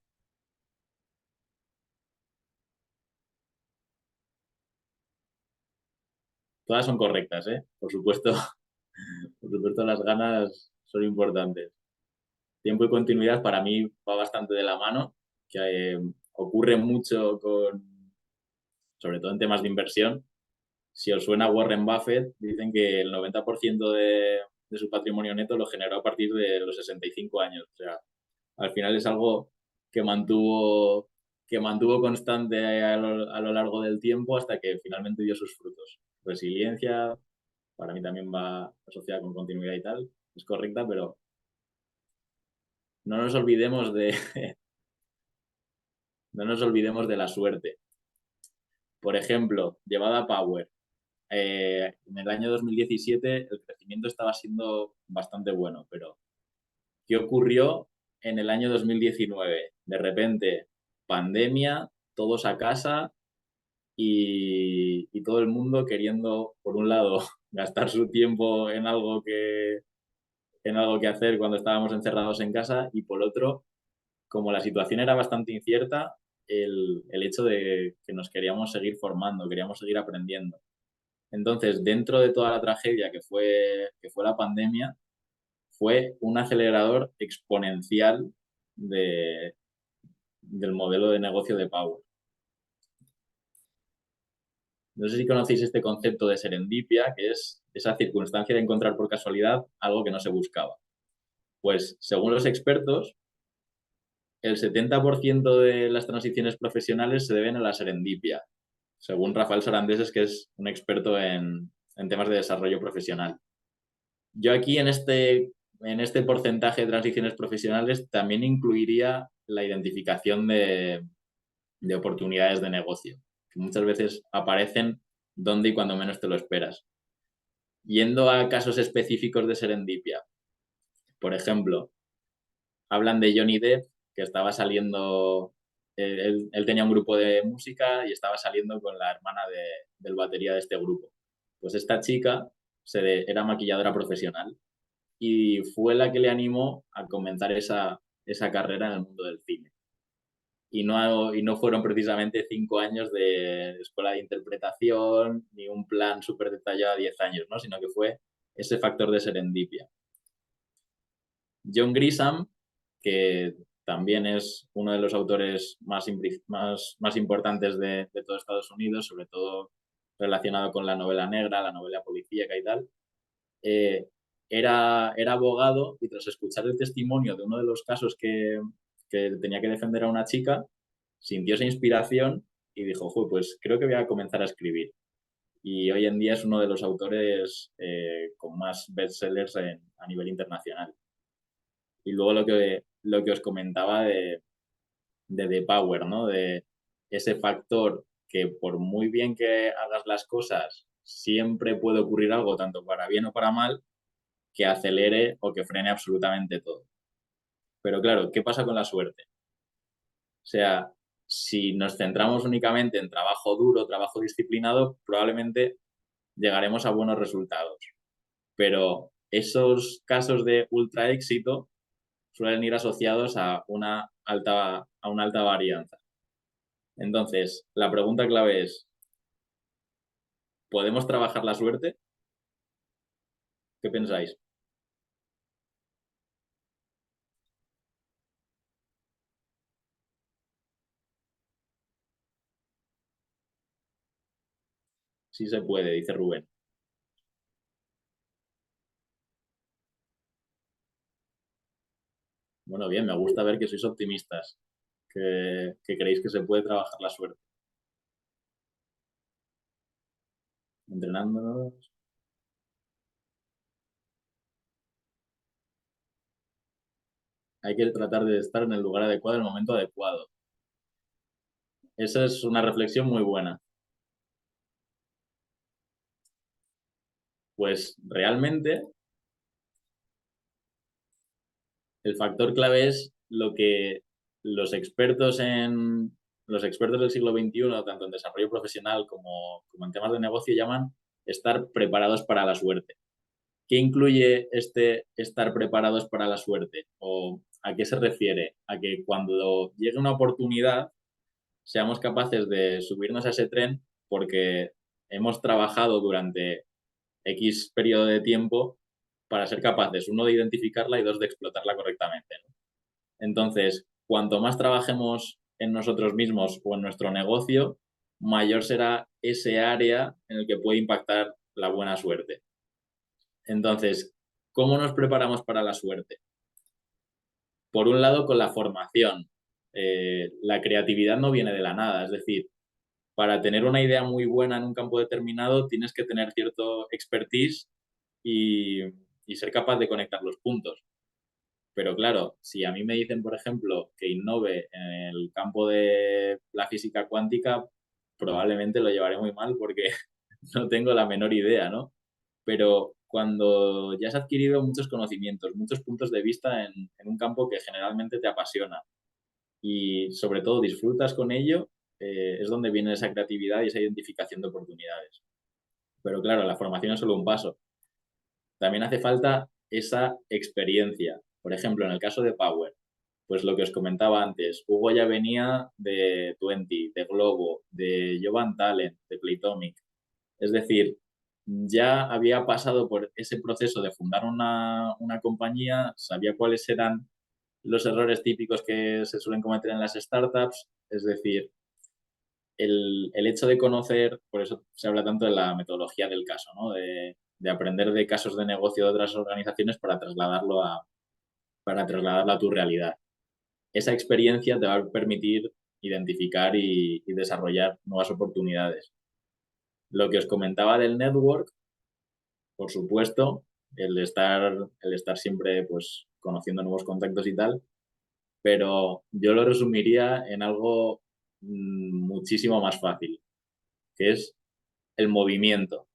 Todas son correctas, ¿eh? Por supuesto, por supuesto las ganas son importantes. Tiempo y continuidad para mí va bastante de la mano, que ocurre mucho sobre todo en temas de inversión. Si os suena Warren Buffett, dicen que el 90% de su patrimonio neto lo generó a partir de los 65 años. O sea, al final es algo que mantuvo constante a lo largo del tiempo hasta que finalmente dio sus frutos. Resiliencia, para mí también va asociada con continuidad y tal, es correcta, pero no nos olvidemos no nos olvidemos de la suerte. Por ejemplo, llevada a Power. En el año 2017 el crecimiento estaba siendo bastante bueno, pero ¿qué ocurrió en el año 2019? De repente, pandemia, todos a casa y todo el mundo queriendo, por un lado, gastar su tiempo en algo que hacer cuando estábamos encerrados en casa y por otro, como la situación era bastante incierta, el hecho de que nos queríamos seguir formando, queríamos seguir aprendiendo. Entonces, dentro de toda la tragedia que fue la pandemia, fue un acelerador exponencial del modelo de negocio de Power. No sé si conocéis este concepto de serendipia, que es esa circunstancia de encontrar por casualidad algo que no se buscaba. Pues, según los expertos, el 70% de las transiciones profesionales se deben a la serendipia, según Rafael Sarandeses, que es un experto en temas de desarrollo profesional. Yo aquí en este porcentaje de transiciones profesionales también incluiría la identificación de oportunidades de negocio, que muchas veces aparecen donde y cuando menos te lo esperas. Yendo a casos específicos de serendipia, por ejemplo, hablan de Johnny Depp, que estaba saliendo, él tenía un grupo de música y estaba saliendo con la hermana del batería de este grupo. Pues esta chica era maquilladora profesional y fue la que le animó a comenzar esa carrera en el mundo del cine. Y no fueron precisamente 5 años de escuela de interpretación ni un plan súper detallado a 10 años, ¿no? Sino que fue ese factor de serendipia. John Grisham, que también es uno de los autores más importantes de todo Estados Unidos, sobre todo relacionado con la novela negra, la novela policíaca y tal, era abogado y tras escuchar el testimonio de uno de los casos que tenía que defender a una chica, sintió esa inspiración y dijo, pues creo que voy a comenzar a escribir. Y hoy en día es uno de los autores con más bestsellers a nivel internacional. Y luego lo que os comentaba de The Power, ¿no? De ese factor que por muy bien que hagas las cosas, siempre puede ocurrir algo, tanto para bien o para mal, que acelere o que frene absolutamente todo. Pero claro, ¿qué pasa con la suerte? O sea, si nos centramos únicamente en trabajo duro, trabajo disciplinado, probablemente llegaremos a buenos resultados. Pero esos casos de ultra éxito suelen ir asociados a una alta varianza. Entonces, la pregunta clave es, ¿podemos trabajar la suerte? ¿Qué pensáis? Sí se puede, dice Rubén. Bueno, bien, me gusta ver que sois optimistas, que creéis que se puede trabajar la suerte. Entrenándonos. Hay que tratar de estar en el lugar adecuado, en el momento adecuado. Esa es una reflexión muy buena. Pues realmente el factor clave es lo que los expertos los expertos del siglo XXI, tanto en desarrollo profesional como en temas de negocio, llaman estar preparados para la suerte. ¿Qué incluye este estar preparados para la suerte? ¿O a qué se refiere? A que cuando llegue una oportunidad seamos capaces de subirnos a ese tren porque hemos trabajado durante X periodo de tiempo para ser capaces, uno, de identificarla y dos, de explotarla correctamente, ¿no? Entonces, cuanto más trabajemos en nosotros mismos o en nuestro negocio, mayor será ese área en el que puede impactar la buena suerte. Entonces, ¿cómo nos preparamos para la suerte? Por un lado, con la formación. La creatividad no viene de la nada, es decir, para tener una idea muy buena en un campo determinado tienes que tener cierto expertise y, y ser capaz de conectar los puntos. Pero claro, si a mí me dicen, por ejemplo, que innove en el campo de la física cuántica, probablemente lo llevaré muy mal porque no tengo la menor idea, ¿no? Pero cuando ya has adquirido muchos conocimientos, muchos puntos de vista en un campo que generalmente te apasiona y sobre todo disfrutas con ello, es donde viene esa creatividad y esa identificación de oportunidades. Pero claro, la formación es solo un paso. También hace falta esa experiencia. Por ejemplo, en el caso de Power, pues lo que os comentaba antes, Hugo ya venía de 20, de Globo, de Jovan Talent, de Playtomic. Es decir, ya había pasado por ese proceso de fundar una compañía, sabía cuáles eran los errores típicos que se suelen cometer en las startups, es decir, el hecho de conocer, por eso se habla tanto de la metodología del caso, ¿no? De aprender de casos de negocio de otras organizaciones para trasladarlo a tu realidad. Esa experiencia te va a permitir identificar y desarrollar nuevas oportunidades. Lo que os comentaba del network, por supuesto, el estar siempre pues, conociendo nuevos contactos y tal, pero yo lo resumiría en algo muchísimo más fácil, que es el movimiento.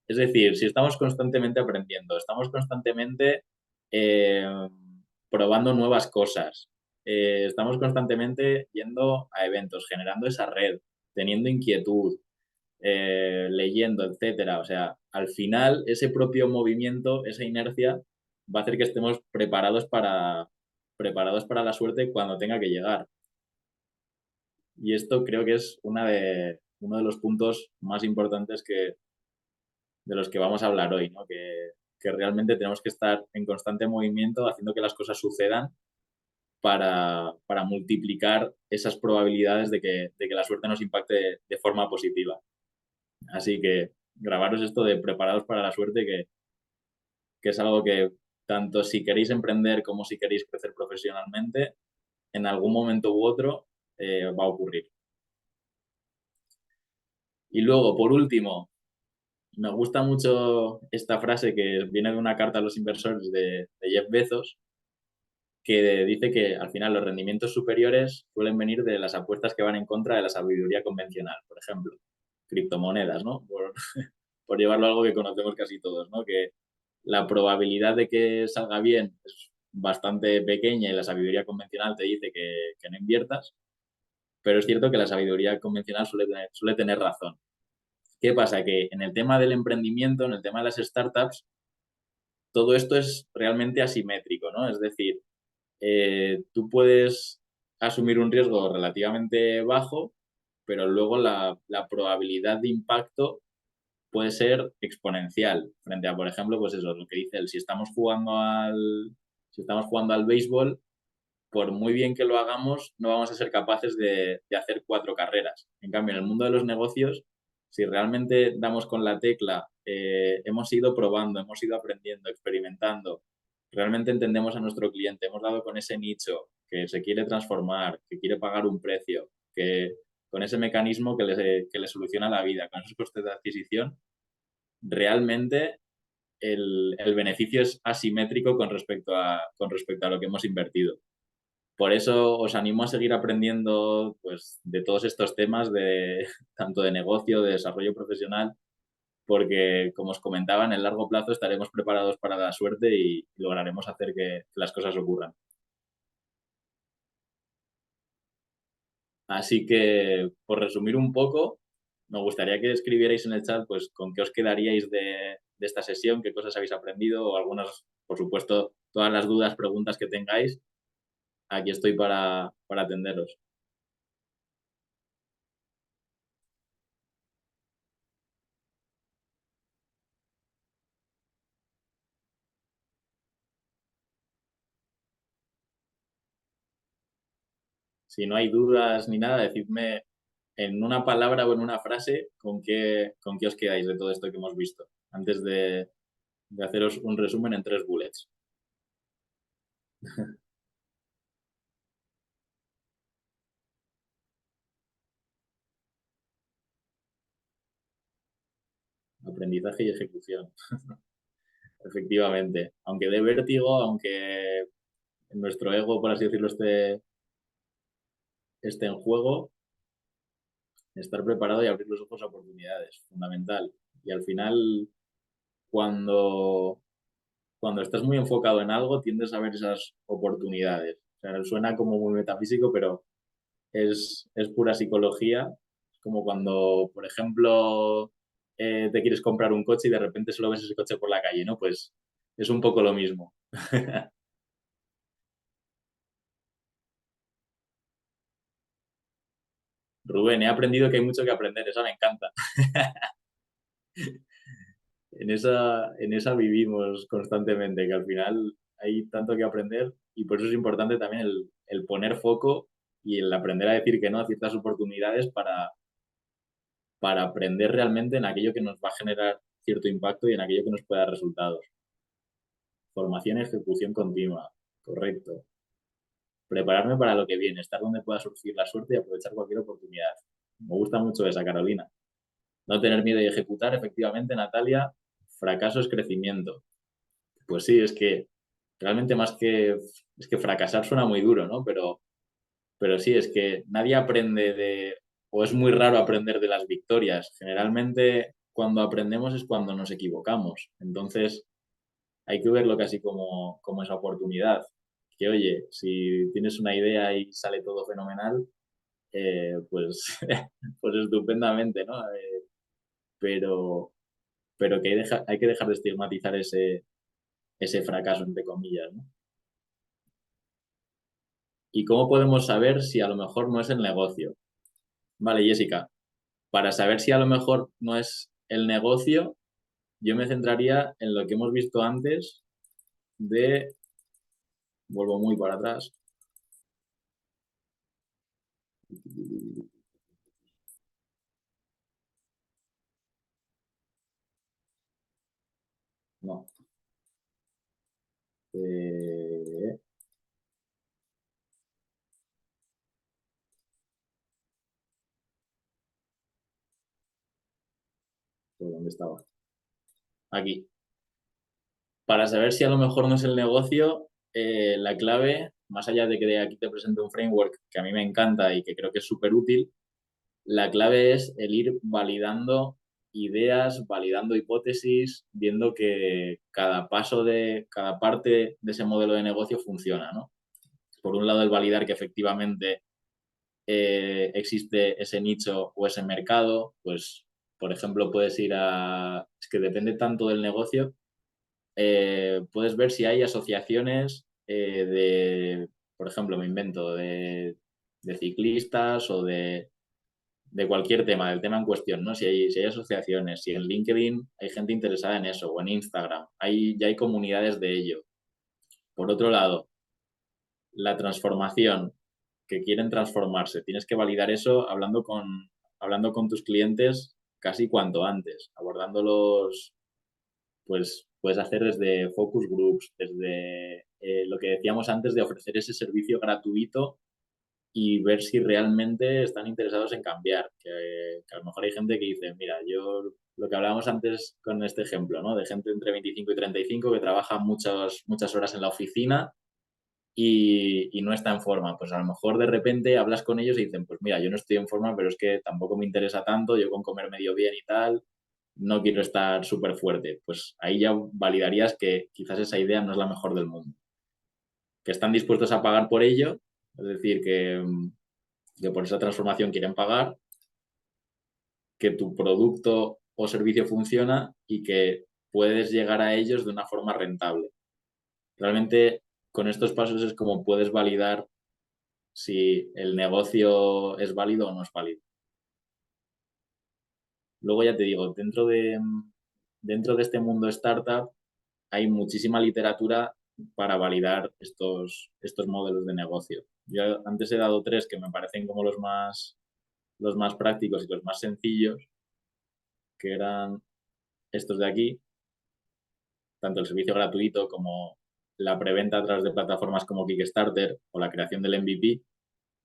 Es decir, si estamos constantemente aprendiendo, estamos constantemente eh, probando nuevas cosas, estamos constantemente yendo a eventos, generando esa red, teniendo inquietud, leyendo, etcétera. O sea, al final ese propio movimiento, esa inercia, va a hacer que estemos preparados para la suerte cuando tenga que llegar. Y esto creo que es uno de los puntos más importantes de los que vamos a hablar hoy, ¿no? Que realmente tenemos que estar en constante movimiento, haciendo que las cosas sucedan para multiplicar esas probabilidades de que la suerte nos impacte de forma positiva. Así que grabaros esto de preparados para la suerte, que es algo que tanto si queréis emprender como si queréis crecer profesionalmente, en algún momento u otro va a ocurrir. Y luego, por último, me gusta mucho esta frase que viene de una carta a los inversores de Jeff Bezos, que dice que al final los rendimientos superiores suelen venir de las apuestas que van en contra de la sabiduría convencional. Por ejemplo, criptomonedas, ¿no? Por llevarlo a algo que conocemos casi todos, ¿no? Que la probabilidad de que salga bien es bastante pequeña y la sabiduría convencional te dice que no inviertas, pero es cierto que la sabiduría convencional suele tener razón. ¿Qué pasa? Que en el tema del emprendimiento, en el tema de las startups, todo esto es realmente asimétrico, ¿no? Es decir, tú puedes asumir un riesgo relativamente bajo, pero luego la probabilidad de impacto puede ser exponencial frente a, por ejemplo, pues eso, lo que dice él, si estamos jugando al béisbol, por muy bien que lo hagamos, no vamos a ser capaces de hacer 4 carreras. En cambio, en el mundo de los negocios, si realmente damos con la tecla, hemos ido probando, hemos ido aprendiendo, experimentando, realmente entendemos a nuestro cliente, hemos dado con ese nicho que se quiere transformar, que quiere pagar un precio, que con ese mecanismo que le soluciona la vida, con esos costes de adquisición, realmente el beneficio es asimétrico con respecto a lo que hemos invertido. Por eso os animo a seguir aprendiendo pues, de todos estos temas, tanto de negocio, de desarrollo profesional, porque, como os comentaba, en el largo plazo estaremos preparados para la suerte y lograremos hacer que las cosas ocurran. Así que, por resumir un poco, me gustaría que escribierais en el chat pues, con qué os quedaríais de esta sesión, qué cosas habéis aprendido o algunas, por supuesto, todas las dudas, preguntas que tengáis. Aquí estoy para atenderos. Si no hay dudas ni nada, decidme en una palabra o en una frase con qué os quedáis de todo esto que hemos visto, antes de haceros un resumen en 3 bullets. Aprendizaje y ejecución. Efectivamente. Aunque dé vértigo, aunque nuestro ego, por así decirlo, esté en juego, estar preparado y abrir los ojos a oportunidades, fundamental. Y al final, cuando, cuando estás muy enfocado en algo, tiendes a ver esas oportunidades. O sea, suena como muy metafísico, pero es pura psicología. Es como cuando, por ejemplo, te quieres comprar un coche y de repente solo ves ese coche por la calle, ¿no? Pues es un poco lo mismo. Rubén, he aprendido que hay mucho que aprender, eso me encanta. En esa vivimos constantemente, que al final hay tanto que aprender y por eso es importante también el poner foco y el aprender a decir que no a ciertas oportunidades para aprender realmente en aquello que nos va a generar cierto impacto y en aquello que nos pueda dar resultados. Formación y ejecución continua, correcto. Prepararme para lo que viene, estar donde pueda surgir la suerte y aprovechar cualquier oportunidad. Me gusta mucho esa, Carolina. No tener miedo y ejecutar, efectivamente, Natalia. Fracaso es crecimiento. Pues sí, es que realmente más que... Es que fracasar suena muy duro, ¿no? Pero sí, es que nadie aprende o es muy raro aprender de las victorias. Generalmente cuando aprendemos es cuando nos equivocamos. Entonces hay que verlo casi como esa oportunidad. Que oye, si tienes una idea y sale todo fenomenal, pues, pues estupendamente, ¿no? Pero, pero que hay que dejar de estigmatizar ese fracaso, entre comillas, ¿no? ¿Y cómo podemos saber si a lo mejor no es el negocio? Vale, Jessica, para saber si a lo mejor no es el negocio, yo me centraría en lo que hemos visto antes de, vuelvo muy para atrás, no, eh, ¿por dónde estaba? Aquí. Para saber si a lo mejor no es el negocio, la clave, más allá de que aquí te presente un framework que a mí me encanta y que creo que es súper útil, la clave es el ir validando ideas, validando hipótesis, viendo que cada paso de cada parte de ese modelo de negocio funciona, ¿no? Por un lado, el validar que efectivamente existe ese nicho o ese mercado, pues, por ejemplo, puedes ir a... Es que depende tanto del negocio, puedes ver si hay asociaciones por ejemplo, me invento, de ciclistas o de cualquier tema, del tema en cuestión, ¿no? Si hay asociaciones, si en LinkedIn hay gente interesada en eso, o en Instagram, ya hay comunidades de ello. Por otro lado, la transformación, que quieren transformarse, tienes que validar eso hablando con tus clientes casi cuanto antes, abordándolos, pues puedes hacer desde focus groups, desde lo que decíamos antes de ofrecer ese servicio gratuito y ver si realmente están interesados en cambiar. Que a lo mejor hay gente que dice, mira, yo lo que hablábamos antes con este ejemplo, ¿no? De gente entre 25 y 35 que trabaja muchas horas en la oficina y no está en forma. Pues a lo mejor de repente hablas con ellos y dicen, pues mira, yo no estoy en forma, pero es que tampoco me interesa tanto, yo con comer medio bien y tal, no quiero estar súper fuerte. Pues ahí ya validarías que quizás esa idea no es la mejor del mundo. Que están dispuestos a pagar por ello, es decir, que por esa transformación quieren pagar, que tu producto o servicio funciona y que puedes llegar a ellos de una forma rentable. Realmente con estos pasos es como puedes validar si el negocio es válido o no es válido. Luego ya te digo, dentro de este mundo startup hay muchísima literatura para validar estos modelos de negocio. Yo antes he dado 3 que me parecen como los más prácticos y los más sencillos, que eran estos de aquí, tanto el servicio gratuito como la preventa a través de plataformas como Kickstarter o la creación del MVP,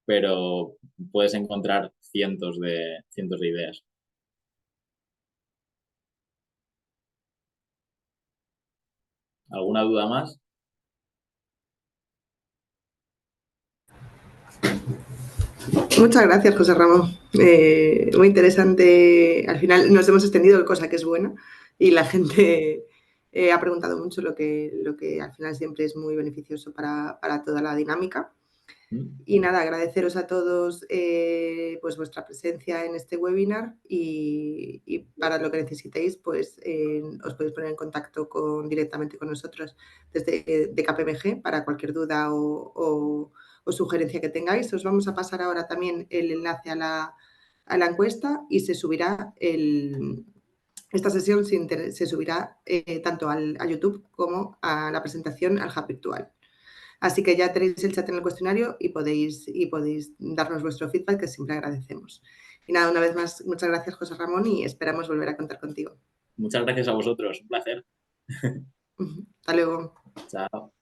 pero puedes encontrar cientos de ideas. ¿Alguna duda más? Muchas gracias, José Ramón. Muy interesante. Al final nos hemos extendido, cosa que es buena, y la gente ha preguntado mucho, lo que al final siempre es muy beneficioso para toda la dinámica. Y nada, agradeceros a todos pues vuestra presencia en este webinar y para lo que necesitéis, pues os podéis poner en contacto directamente con nosotros desde KPMG para cualquier duda o sugerencia que tengáis. Os vamos a pasar ahora también el enlace a la encuesta y se subirá esta sesión se subirá tanto a YouTube como a la presentación al Hub virtual. Así que ya tenéis el chat en el cuestionario y podéis darnos vuestro feedback, que siempre agradecemos. Y nada, una vez más, muchas gracias, José Ramón, y esperamos volver a contar contigo. Muchas gracias a vosotros, un placer. Hasta luego. Chao.